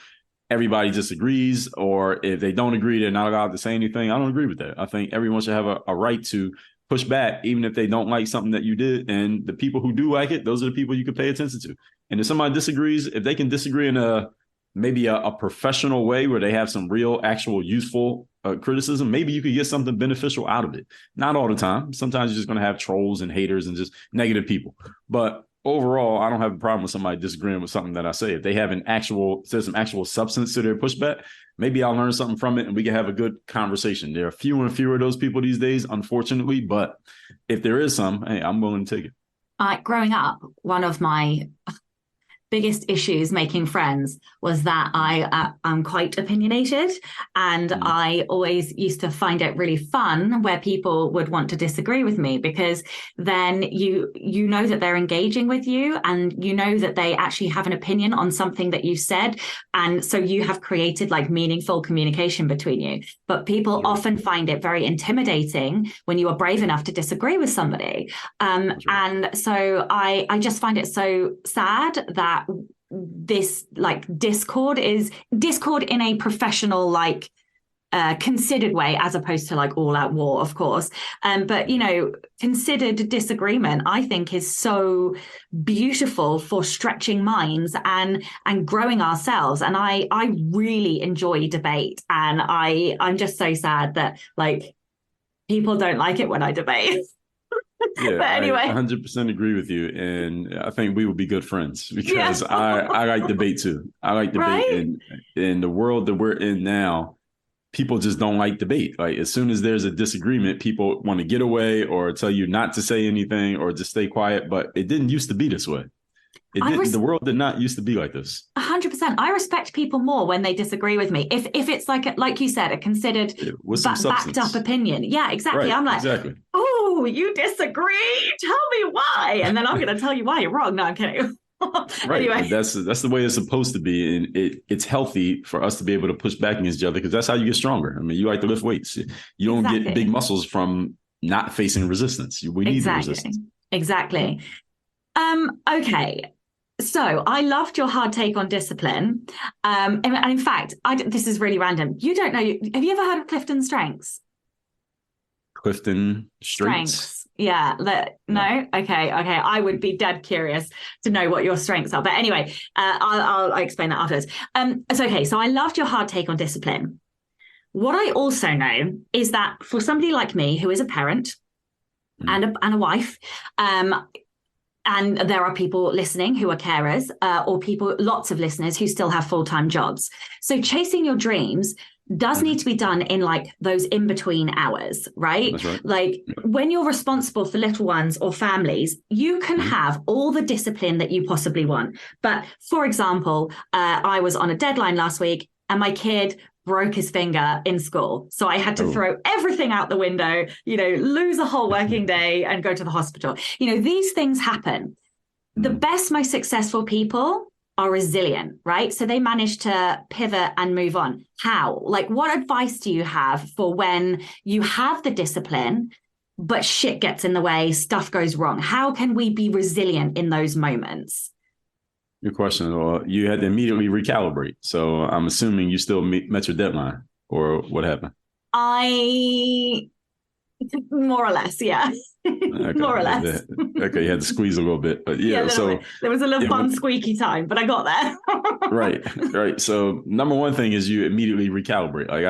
everybody disagrees, or if they don't agree, they're not allowed to say anything. I don't agree with that. I think everyone should have a right to push back, even if they don't like something that you did. And the people who do like it, those are the people you can pay attention to. And if somebody disagrees, if they can disagree in maybe a professional way where they have some real, actual, useful criticism, maybe you could get something beneficial out of it. Not all the time. Sometimes you're just going to have trolls and haters and just negative people. But overall, I don't have a problem with somebody disagreeing with something that I say. If they have there's some actual substance to their pushback, maybe I'll learn something from it and we can have a good conversation. There are fewer and fewer of those people these days, unfortunately. But if there is some, hey, I'm willing to take it. Growing up, one of my biggest issues making friends was that I'm quite opinionated, and I always used to find it really fun where people would want to disagree with me, because then you know that they're engaging with you, and you know that they actually have an opinion on something that you said, and so you have created like meaningful communication between you. But people often find it very intimidating when you are brave enough to disagree with somebody, and so I just find it so sad that this like discord in a professional, like considered way, as opposed to like all out war, of course. But considered disagreement, I think, is so beautiful for stretching minds and growing ourselves. And I really enjoy debate, and I'm just so sad that like people don't like it when I debate. Yeah, but anyway, I 100% agree with you, and I think we would be good friends, because I like debate too. I like debate, right? And in the world that we're in now, people just don't like debate. Like as soon as there's a disagreement, people want to get away or tell you not to say anything or just stay quiet. But it didn't used to be this way. The world did not used to be like this. 100%. I respect people more when they disagree with me. If it's like you said, a considered backed up opinion. Yeah, exactly. Right, I'm like, oh, you disagree? Tell me why. And then I'm going to tell you why you're wrong. No, I'm kidding. Right. Anyway. That's the way it's supposed to be. And it's healthy for us to be able to push back against each other, because that's how you get stronger. I mean, you like to lift weights. You don't get big muscles from not facing resistance. We need the resistance. Exactly. Okay. So I loved your hard take on discipline. And in fact, this is really random. You don't know. Have you ever heard of Clifton Strengths? Clifton Strengths? Yeah. No? Okay. I would be dead curious to know what your strengths are. But anyway, I'll explain that afterwards. It's okay. So I loved your hard take on discipline. What I also know is that for somebody like me, who is a parent and a wife, and there are people listening who are carers, or lots of listeners who still have full-time jobs. So chasing your dreams does need to be done in like those in-between hours, right? That's right. Like when you're responsible for little ones or families, you can have all the discipline that you possibly want. But for example, I was on a deadline last week and my kid broke his finger in school. So I had to throw everything out the window, lose a whole working day and go to the hospital. These things happen. The best, most successful people are resilient, right? So they manage to pivot and move on. How? Like, what advice do you have for when you have the discipline, but shit gets in the way, stuff goes wrong? How can we be resilient in those moments? Good question. Well, you had to immediately recalibrate. So I'm assuming you still met your deadline, or what happened? More or less, yeah. Okay. More or less. Okay, you had to squeeze a little bit, but so there was a little fun squeaky time, but I got there. Right. So number one thing is you immediately recalibrate. Like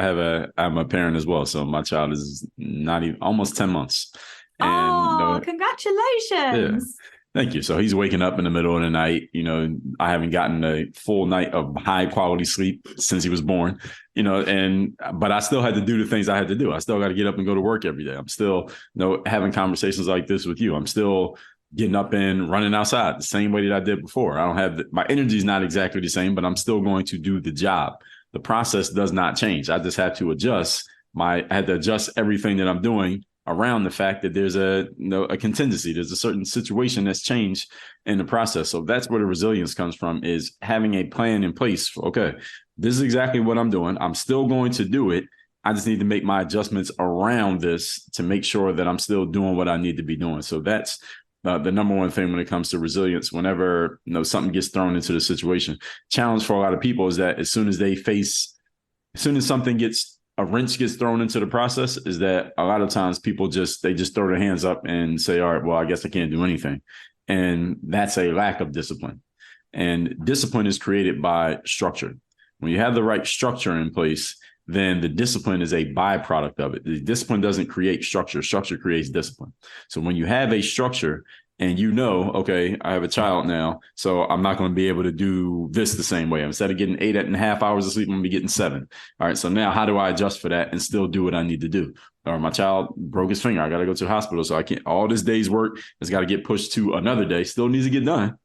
I'm a parent as well, so my child is not even almost 10 months. And, congratulations. Yeah. Thank you. So he's waking up in the middle of the night. I haven't gotten a full night of high quality sleep since he was born, but I still had to do the things I had to do. I still got to get up and go to work every day. I'm still, having conversations like this with you. I'm still getting up and running outside the same way that I did before. I don't have my energy is not exactly the same, but I'm still going to do the job. The process does not change. I just had to adjust I had to adjust everything that I'm doing around the fact that there's a contingency. There's a certain situation that's changed in the process. So that's where the resilience comes from, is having a plan in place. Okay, this is exactly what I'm doing. I'm still going to do it. I just need to make my adjustments around this to make sure that I'm still doing what I need to be doing. So that's the number one thing when it comes to resilience. Whenever something gets thrown into the situation, challenge for a lot of people is that as soon as a wrench gets thrown into the process, is that a lot of times people just throw their hands up and say, all right, well, I guess I can't do anything. And that's a lack of discipline. And discipline is created by structure. When you have the right structure in place, then the discipline is a byproduct of it. The discipline doesn't create structure. Structure creates discipline. So when you have a structure and okay, I have a child now, so I'm not going to be able to do this the same way. Instead of getting 8.5 hours of sleep, I'm going to be getting 7. All right, so now how do I adjust for that and still do what I need to do? Or my child broke his finger. I got to go to the hospital, so I can't. All this day's work has got to get pushed to another day. Still needs to get done.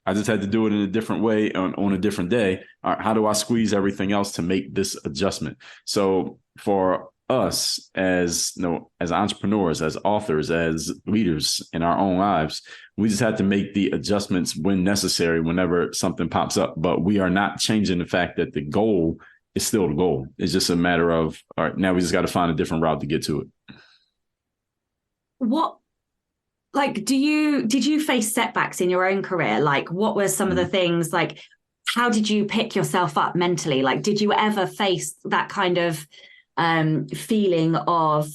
I just had to do it in a different way on a different day. All right, how do I squeeze everything else to make this adjustment? So for us as entrepreneurs, as authors, as leaders in our own lives, we just have to make the adjustments when necessary, whenever something pops up. But we are not changing the fact that the goal is still the goal. It's just a matter of, all right, now we just got to find a different route to get to it. Did you face setbacks in your own career? Like, what were some of the things, like, how did you pick yourself up mentally? Like, did you ever face that kind of feeling of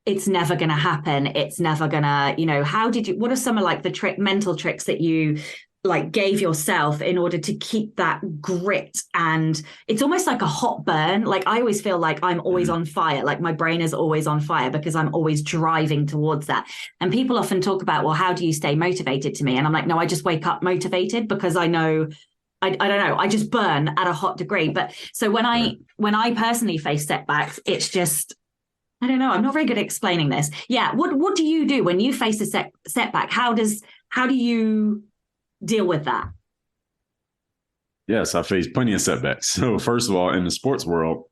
it's never going to happen? It's never going to, what are some of like the mental tricks that you like gave yourself in order to keep that grit? And it's almost like a hot burn. Like, I always feel like I'm always on fire. Like, my brain is always on fire because I'm always driving towards that. And people often talk about, well, how do you stay motivated to me? And I'm like, no, I just wake up motivated because I know, I don't know, I just burn at a hot degree. But so when I personally face setbacks, it's just, I don't know, I'm not very good at explaining this. Yeah. What do you do when you face a setback? How do you deal with that? Yes, I faced plenty of setbacks. So first of all, in the sports world,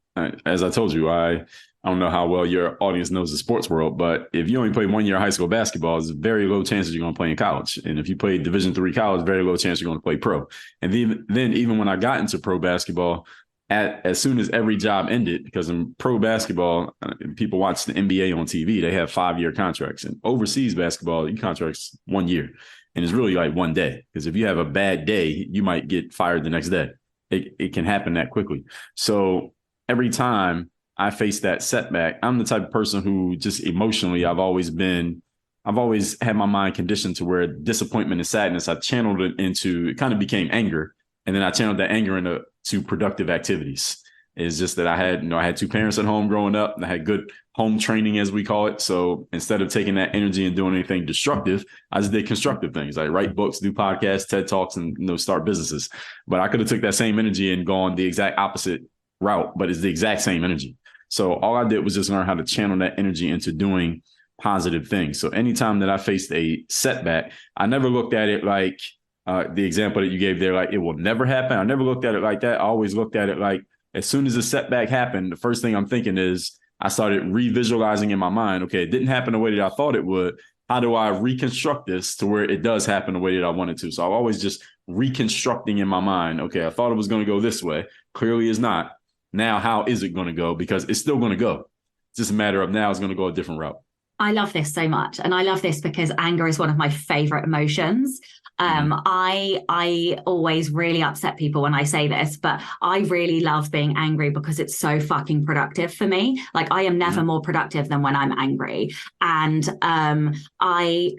as I told you, I don't know how well your audience knows the sports world, but if you only play 1 year of high school basketball, there's very low chances you're going to play in college. And if you play Division III college, very low chance you're going to play pro. And then even when I got into pro basketball, as soon as every job ended, because in pro basketball, people watch the NBA on TV, they have 5-year contracts. And overseas basketball, you contracts 1 year. And it's really like 1 day, because if you have a bad day, you might get fired the next day. It can happen that quickly. So every time I face that setback, I'm the type of person who just emotionally, I've always had my mind conditioned to where disappointment and sadness, I channeled it into, it kind of became anger. And then I channeled that anger into productive activities. It's just that I had 2 parents at home growing up, and I had good home training, as we call it. So instead of taking that energy and doing anything destructive, I just did constructive things, like write books, do podcasts, TED Talks, and start businesses. But I could have took that same energy and gone the exact opposite route, but it's the exact same energy. So all I did was just learn how to channel that energy into doing positive things. So anytime that I faced a setback, I never looked at it like the example that you gave there, like it will never happen. I never looked at it like that. I always looked at it like, as soon as the setback happened, the first thing I'm thinking is I started revisualizing in my mind, okay, it didn't happen the way that I thought it would. How do I reconstruct this to where it does happen the way that I want it to? So I'm always just reconstructing in my mind, okay, I thought it was going to go this way. Clearly it's not. Now, how is it going to go? Because it's still going to go. It's just a matter of now it's going to go a different route. I love this so much. And I love this because anger is one of my favorite emotions. I always really upset people when I say this, but I really love being angry because it's so fucking productive for me. Like, I am never more productive than when I'm angry. And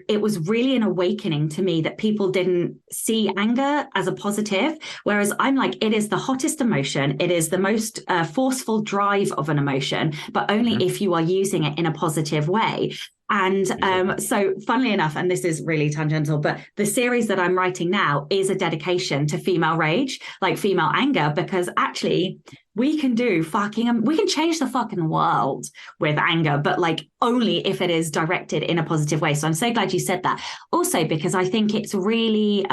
it was really an awakening to me that people didn't see anger as a positive, whereas I'm like, it is the hottest emotion. It is the most forceful drive of an emotion, but only if you are using it in a positive way. And so funnily enough, and this is really tangential, but the series that I'm writing now is a dedication to female rage, like female anger, because actually we can we can change the fucking world with anger, but like only if it is directed in a positive way. So I'm so glad you said that. Also, because I think it's really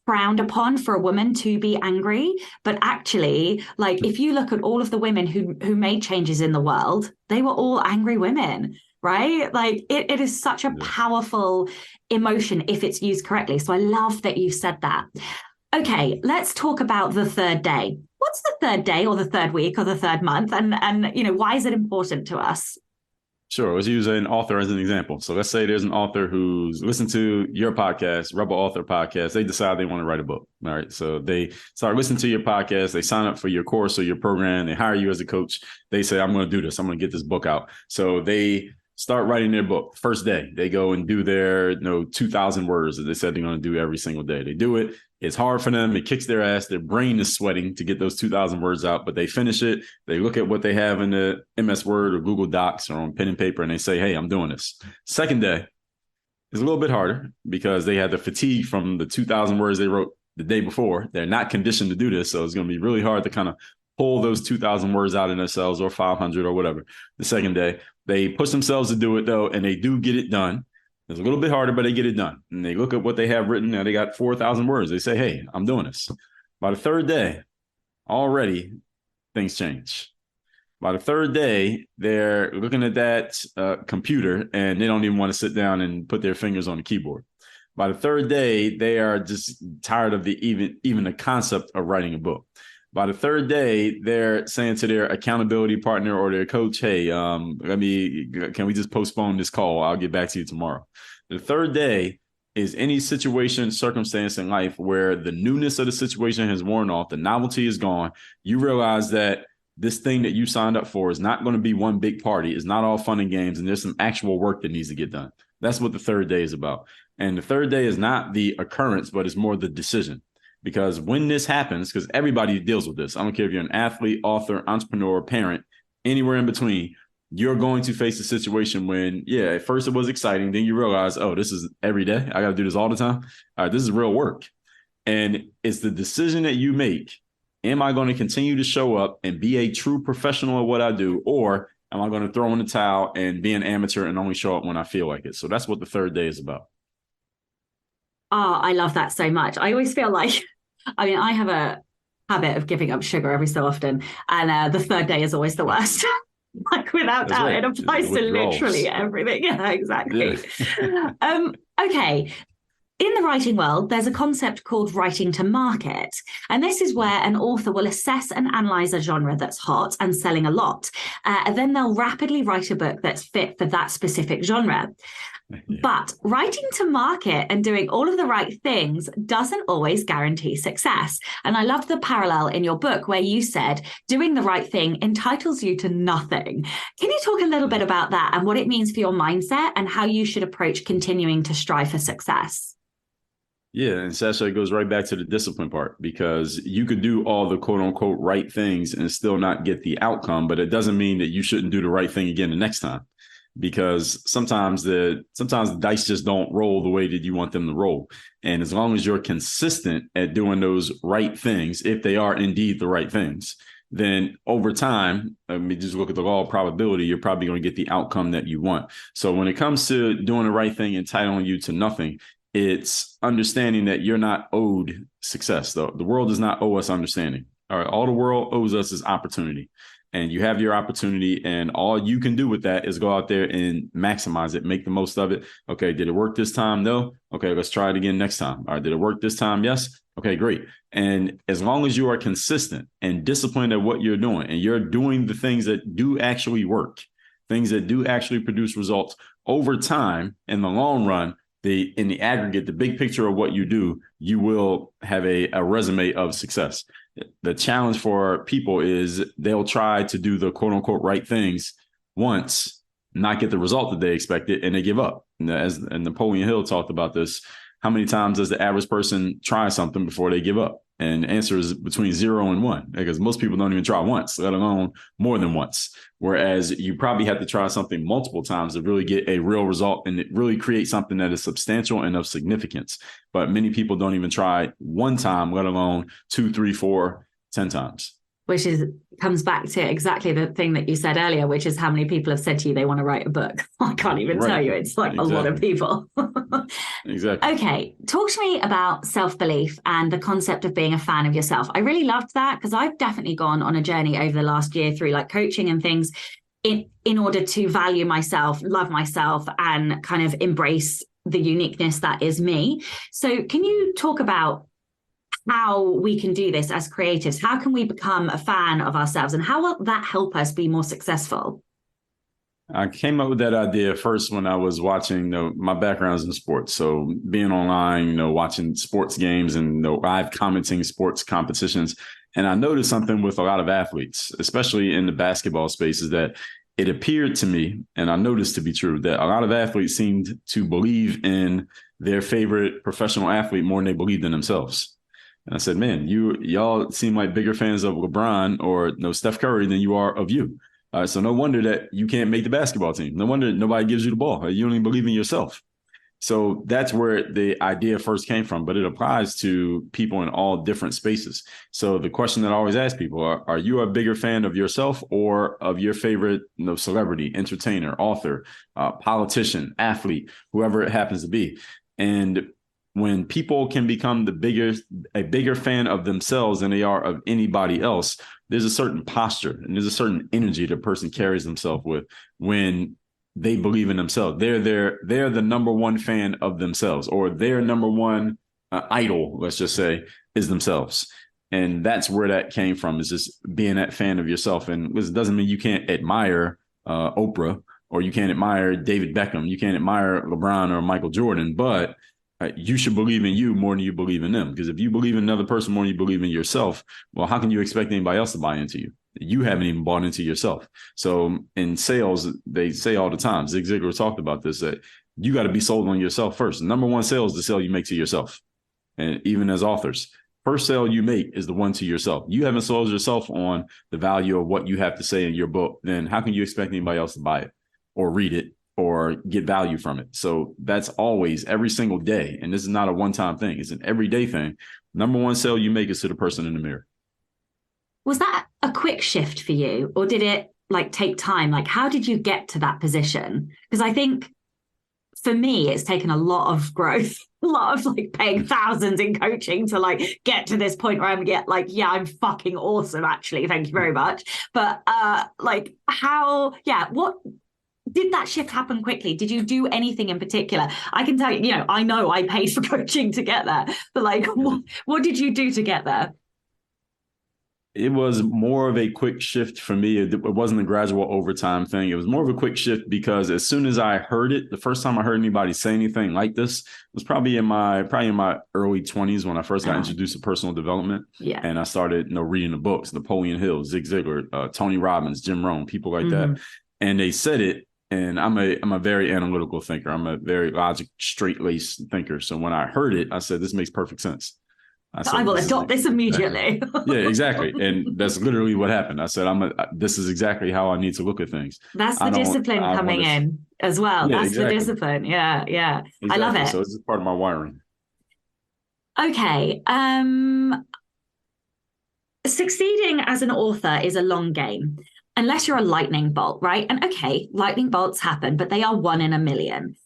frowned upon for a woman to be angry, but actually, like, if you look at all of the women who made changes in the world, they were all angry women, right? Like it is such a powerful emotion if it's used correctly. So I love that you said that. Okay, let's talk about the third day. What's the third day or the third week or the third month, and why is it important to us? Sure. Let's use an author as an example. So let's say there's an author who's listened to your podcast, Rebel Author Podcast. They decide they want to write a book. All right. So they start listening to your podcast. They sign up for your course or your program. They hire you as a coach. They say, I'm going to do this. I'm going to get this book out. So they start writing their book. First day, they go and do their 2,000 words that they said they're going to do every single day. They do it. It's hard for them. It kicks their ass. Their brain is sweating to get those 2,000 words out, but they finish it. They look at what they have in the MS Word or Google Docs or on pen and paper, and they say, hey, I'm doing this. Second day is a little bit harder because they had the fatigue from the 2,000 words they wrote the day before. They're not conditioned to do this, so it's going to be really hard to kind of pull those 2,000 words out in themselves, or 500 or whatever. The second day, they push themselves to do it, though, and they do get it done. It's a little bit harder, but they get it done. And they look at what they have written. Now they got 4,000 words. They say, hey, I'm doing this. By the third day, already things change. By the third day, they're looking at that computer and they don't even want to sit down and put their fingers on the keyboard. By the third day, they are just tired of even the concept of writing a book. By the third day, they're saying to their accountability partner or their coach, hey, can we just postpone this call? I'll get back to you tomorrow. The third day is any situation, circumstance in life where the newness of the situation has worn off, the novelty is gone. You realize that this thing that you signed up for is not going to be one big party. It's not all fun and games, and there's some actual work that needs to get done. That's what the third day is about. And the third day is not the occurrence, but it's more the decision. Because when this happens, because everybody deals with this, I don't care if you're an athlete, author, entrepreneur, parent, anywhere in between, you're going to face a situation when, at first it was exciting. Then you realize, oh, this is every day. I got to do this all the time. All right, this is real work. And it's the decision that you make. Am I going to continue to show up and be a true professional at what I do? Or am I going to throw in the towel and be an amateur and only show up when I feel like it? So that's what the third day is about. Oh, I love that so much. I always feel like, I have a habit of giving up sugar every so okay. And the third day is always the worst. Like without doubt, right. It applies to literally everything. Yeah, exactly. Yeah. Okay. In the writing world, there's a concept called writing to market. And this is where an author will assess and analyze a genre that's hot and selling a lot. And then they'll rapidly write a book that's fit for that specific genre. But writing to market and doing all of the right things doesn't always guarantee success. And I love the parallel in your book where you said doing the right thing entitles you to nothing. Can you talk a little bit about that and what it means for your mindset and how you should approach continuing to strive for success? Yeah, and Sasha, it goes right back to the discipline part, because you could do all the quote unquote right things and still not get the outcome, but it doesn't mean that you shouldn't do the right thing again the next time. Because sometimes the dice just don't roll the way that you want them to roll. And as long as you're consistent at doing those right things, if they are indeed the right things, then over time, just look at the law of probability, you're probably going to get the outcome that you want. So when it comes to doing the right thing, entitling you to nothing, it's understanding that you're not owed success. The world does not owe us understanding. All right, all the world owes us is opportunity. And you have your opportunity, and all you can do with that is go out there and maximize it, make the most of it. Okay, did it work this time? No. Okay, let's try it again next time. All right, did it work this time? Yes. Okay, great. And as long as you are consistent and disciplined at what you're doing, and you're doing the things that do actually work, things that do actually produce results over time, in the long run, in the aggregate, the big picture of what you do, you will have a resume of success. The challenge for people is they'll try to do the quote unquote right things once, not get the result that they expected, and they give up. And Napoleon Hill talked about this. How many times does the average person try something before they give up? And the answer is between 0 and 1, because most people don't even try once, let alone more than once. Whereas you probably have to try something multiple times to really get a real result and really create something that is substantial and of significance. But many people don't even try one time, let alone 2, 3, 4, 10 times. Which comes back to exactly the thing that you said earlier, which is how many people have said to you they want to write a book. I can't even tell you. It's like a lot of people. Exactly. Okay. Talk to me about self-belief and the concept of being a fan of yourself. I really loved that because I've definitely gone on a journey over the last year through like coaching and things in order to value myself, love myself, and kind of embrace the uniqueness that is me. So can you talk about how we can do this as creatives? How can we become a fan of ourselves, and how will that help us be more successful? I came up with that idea first when I was watching, my background's in sports. So being online, watching sports games and live commenting sports competitions. And I noticed something with a lot of athletes, especially in the basketball space, is that it appeared to me, and I noticed to be true, that a lot of athletes seemed to believe in their favorite professional athlete more than they believed in themselves. And I said, man, y'all seem like bigger fans of LeBron or Steph Curry than you are of you. So no wonder that you can't make the basketball team. No wonder nobody gives you the ball. You don't even believe in yourself. So that's where the idea first came from, but it applies to people in all different spaces. So the question that I always ask people, are you a bigger fan of yourself or of your favorite celebrity, entertainer, author, politician, athlete, whoever it happens to be? And when people can become a bigger fan of themselves than they are of anybody else, there's a certain posture and there's a certain energy the person carries themselves with when they believe in themselves. They're the number one fan of themselves, or their number one idol, let's just say, is themselves. And that's where that came from, is just being that fan of yourself. And it doesn't mean you can't admire Oprah, or you can't admire David Beckham. You can't admire LeBron or Michael Jordan, but you should believe in you more than you believe in them. Because if you believe in another person more than you believe in yourself, well, how can you expect anybody else to buy into you? You haven't even bought into yourself. So in sales, they say all the time, Zig Ziglar talked about this, that you got to be sold on yourself first. The number one sale is the sale you make to yourself. And even as authors, first sale you make is the one to yourself. You haven't sold yourself on the value of what you have to say in your book, then how can you expect anybody else to buy it or read it or get value from it? So that's always, every single day. And this is not a one-time thing. It's an everyday thing. Number one sale you make is to the person in the mirror. Was that a quick shift for you, or did it take time? How did you get to that position? Because I think for me, it's taken a lot of growth, a lot of paying thousands in coaching to get to this point where I'm yeah, I'm fucking awesome, actually. Thank you very much. But what did that shift happen quickly? Did you do anything in particular? I can tell you, I know I paid for coaching to get there, but what did you do to get there? It was more of a quick shift for me. It wasn't a gradual overtime thing. It was more of a quick shift because as soon as I heard it, the first time I heard anybody say anything like this was probably in my early 20s when I first got introduced to personal development. Yeah. And I started, reading the books, Napoleon Hill, Zig Ziglar, Tony Robbins, Jim Rohn, people like that. And they said it. And I'm a very analytical thinker. I'm a very logic, straight-laced thinker. So when I heard it, I said, this makes perfect sense. I will adopt this immediately. Yeah, exactly. And that's literally what happened. I said, this is exactly how I need to look at things. That's the discipline coming in as well. Yeah, that's exactly. The discipline. Yeah, yeah. Exactly. I love it. So it's part of my wiring. Okay. Succeeding as an author is a long game, unless you're a lightning bolt, right? And okay, lightning bolts happen, but they are 1 in a million.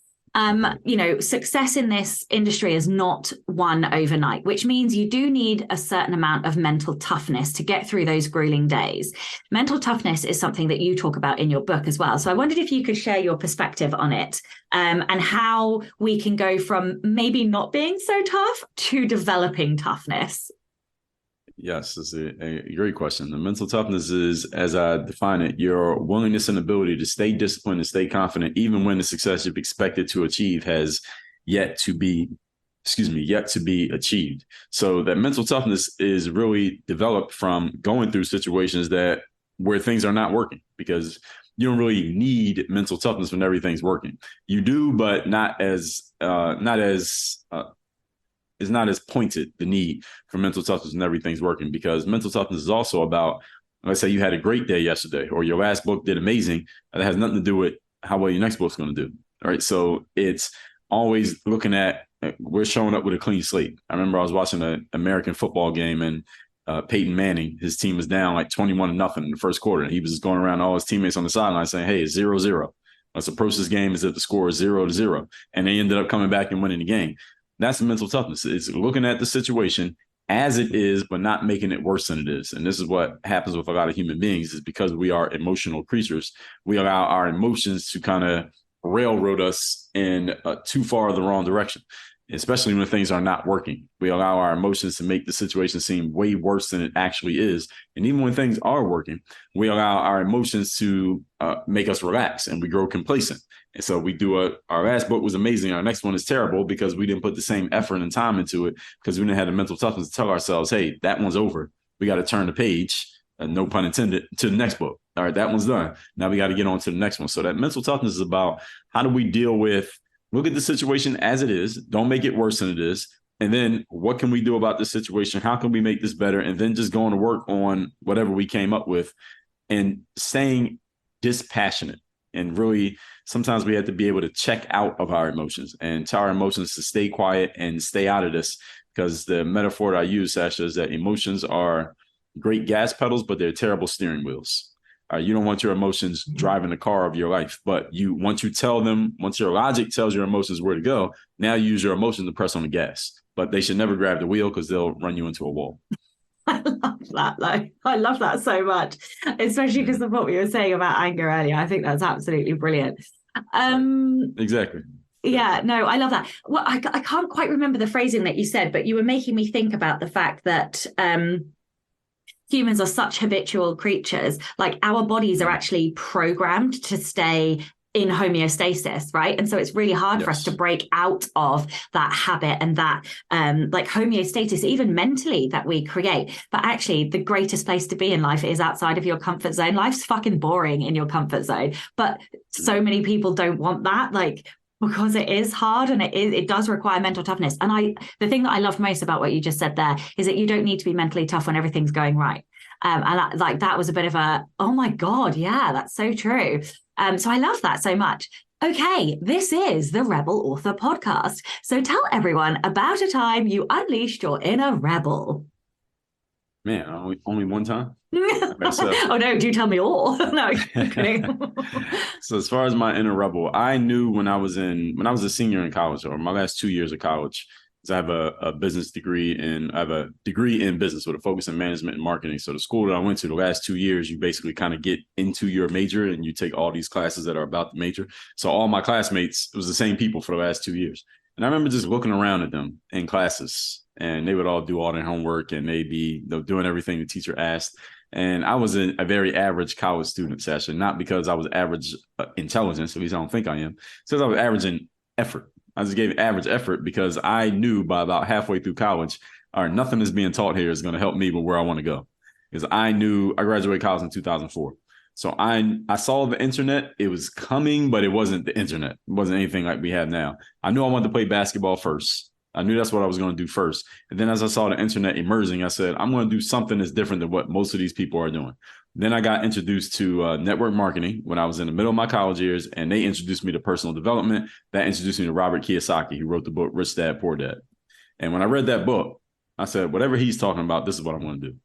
Success in this industry is not won overnight, which means you do need a certain amount of mental toughness to get through those grueling days. Mental toughness is something that you talk about in your book as well. So I wondered if you could share your perspective on it, and how we can go from maybe not being so tough to developing toughness. Yes, it's a great question. The mental toughness is, as I define it, your willingness and ability to stay disciplined and stay confident, even when the success you've expected to achieve has yet to be achieved. So that mental toughness is really developed from going through situations where things are not working, because you don't really need mental toughness when everything's working. You do, but not as is not as pointed, the need for mental toughness and everything's working, because mental toughness is also about, let's say you had a great day yesterday or your last book did amazing. That has nothing to do with how well your next book's going to do. All right. So it's always looking at, we're showing up with a clean slate. I remember I was watching an American football game, and Peyton Manning, his team was down like 21-0 in the first quarter. And he was just going around all his teammates on the sideline saying, hey, it's 0-0. Let's approach this game as if the score is 0-0. And they ended up coming back and winning the game. That's the mental toughness. It's looking at the situation as it is, but not making it worse than it is. And this is what happens with a lot of human beings, is because we are emotional creatures. We allow our emotions to kind of railroad us in too far the wrong direction, especially when things are not working. We allow our emotions to make the situation seem way worse than it actually is. And even when things are working, we allow our emotions to make us relax, and we grow complacent. And so we do our last book was amazing. Our next one is terrible because we didn't put the same effort and time into it, because we didn't have the mental toughness to tell ourselves, hey, that one's over. We got to turn the page, no pun intended, to the next book. All right, that one's done. Now we got to get on to the next one. So that mental toughness is about, how do we deal with, look at the situation as it is, don't make it worse than it is. And then what can we do about this situation? How can we make this better? And then just going to work on whatever we came up with, and staying dispassionate. And really, sometimes we have to be able to check out of our emotions and tell our emotions to stay quiet and stay out of this. Because the metaphor that I use, Sasha, is that emotions are great gas pedals, but they're terrible steering wheels. You don't want your emotions driving the car of your life, but once your logic tells your emotions where to go, now you use your emotions to press on the gas. But they should never grab the wheel, because they'll run you into a wall. I love that, though. I love that so much, especially because of what we were saying about anger earlier. I think that's absolutely brilliant. Exactly. Yeah, no, I love that. Well, I can't quite remember the phrasing that you said, but you were making me think about the fact that humans are such habitual creatures. Like, our bodies are actually programmed to stay in homeostasis, right? And so it's really hard for us to break out of that habit and that like homeostasis, even mentally, that we create. But actually, the greatest place to be in life is outside of your comfort zone. Life's fucking boring in your comfort zone. But so many people don't want that, like, because it is hard, and it does require mental toughness. And the thing that I love most about what you just said there is that you don't need to be mentally tough when everything's going right. And like, that was a bit of a, oh my God, yeah, that's so true. So I love that so much. Okay, this is the Rebel Author Podcast. So tell everyone about a time you unleashed your inner rebel. Man, only one time? Oh no, do tell me all. No, I'm kidding. So as far as my inner rebel, I knew when I was a senior in college, or my last 2 years of college, because I have a business degree, and I have a degree in business with a focus in management and marketing. So the school that I went to, the last 2 years, you basically kind of get into your major, and you take all these classes that are about the major. So all my classmates, it was the same people for the last 2 years. And I remember just looking around at them in classes, and they would all do all their homework, and they'd be doing everything the teacher asked. And I was a very average college student, Sasha, not because I was average intelligence, at least I don't think I am, because I was average in effort. I just gave average effort because I knew by about halfway through college, all right, nothing that's being taught here is going to help me with where I want to go. Because I knew I graduated college in 2004. So I saw the internet. It was coming, but it wasn't the internet. It wasn't anything like we have now. I knew I wanted to play basketball first. I knew that's what I was going to do first. And then as I saw the internet emerging, I said, I'm going to do something that's different than what most of these people are doing. Then I got introduced to network marketing when I was in the middle of my college years, and they introduced me to personal development. That introduced me to Robert Kiyosaki, who wrote the book Rich Dad, Poor Dad. And when I read that book, I said, whatever he's talking about, this is what I'm going to do.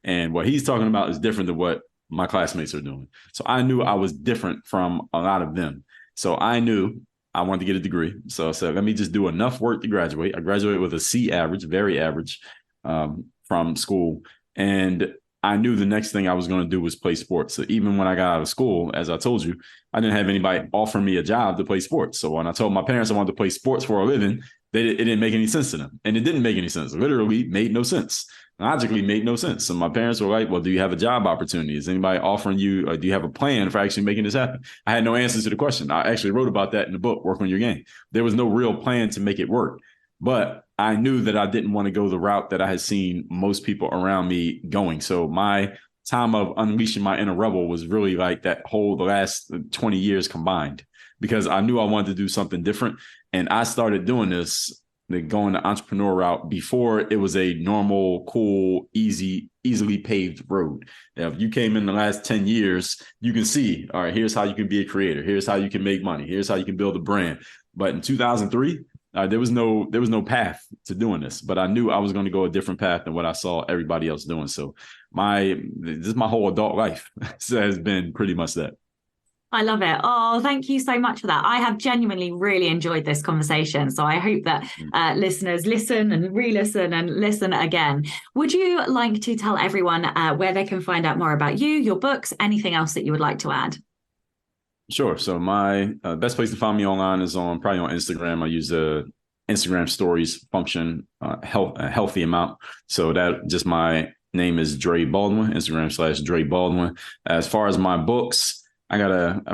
And what he's talking about is different than what my classmates are doing. So I knew I was different from a lot of them. So I knew I wanted to get a degree. So I said, let me just do enough work to graduate. I graduated with a C average, very average from school. And I knew the next thing I was going to do was play sports. So even when I got out of school, as I told you, I didn't have anybody offer me a job to play sports. So when I told my parents I wanted to play sports for a living, it didn't make any sense to them. And it didn't make any sense. It literally made no sense. Logically made no sense. So my parents were like, well, do you have a job opportunity? Is anybody offering you, or do you have a plan for actually making this happen? I had no answers to the question. I actually wrote about that in the book, Work on Your Game. There was no real plan to make it work. But I knew that I didn't want to go the route that I had seen most people around me going. So my time of unleashing my inner rebel was really like the last 20 years combined, because I knew I wanted to do something different. And I started doing this going the entrepreneur route before it was a normal, cool, easily paved road. Now, if you came in the last 10 years, you can see, all right, here's how you can be a creator. Here's how you can make money. Here's how you can build a brand. But in 2003, there was no path to doing this, but I knew I was going to go a different path than what I saw everybody else doing. So my whole adult life has been pretty much that. I love it. Oh, thank you so much for that. I have genuinely really enjoyed this conversation. So I hope that listeners listen and re-listen and listen again. Would you like to tell everyone where they can find out more about you, your books, anything else that you would like to add? Sure. So my best place to find me online is probably on Instagram. I use the Instagram stories function a healthy amount. So that just my name is Dre Baldwin, Instagram/Dre Baldwin. As far as my books, I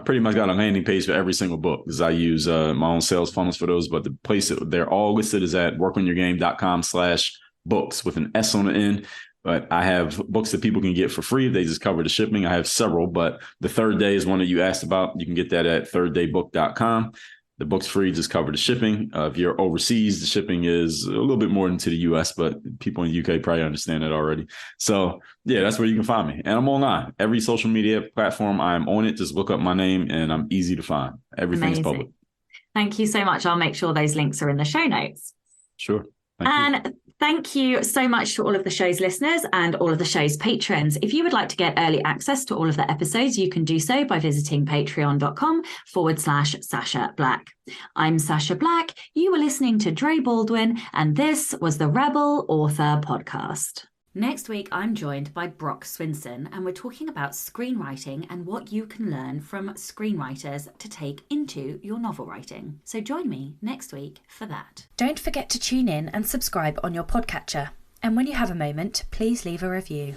pretty much got a landing page for every single book because I use my own sales funnels for those. But the place that they're all listed is at workonyourgame.com/books with an S on the end. But I have books that people can get for free. They just cover the shipping. I have several, but the Third Day is one that you asked about. You can get that at thirddaybook.com. The book's free, just cover the shipping. If you're overseas, the shipping is a little bit more into the US, but people in the UK probably understand that already. So yeah, that's where you can find me. And I'm online. Every social media platform, I'm on it. Just look up my name and I'm easy to find. Everything's public. Thank you so much. I'll make sure those links are in the show notes. Sure. Thank you so much to all of the show's listeners and all of the show's patrons. If you would like to get early access to all of the episodes, you can do so by visiting patreon.com/Sasha Black. I'm Sasha Black. You were listening to Dre Baldwin, and this was the Rebel Author Podcast. Next week, I'm joined by Brock Swinson, and we're talking about screenwriting and what you can learn from screenwriters to take into your novel writing. So join me next week for that. Don't forget to tune in and subscribe on your podcatcher. And when you have a moment, please leave a review.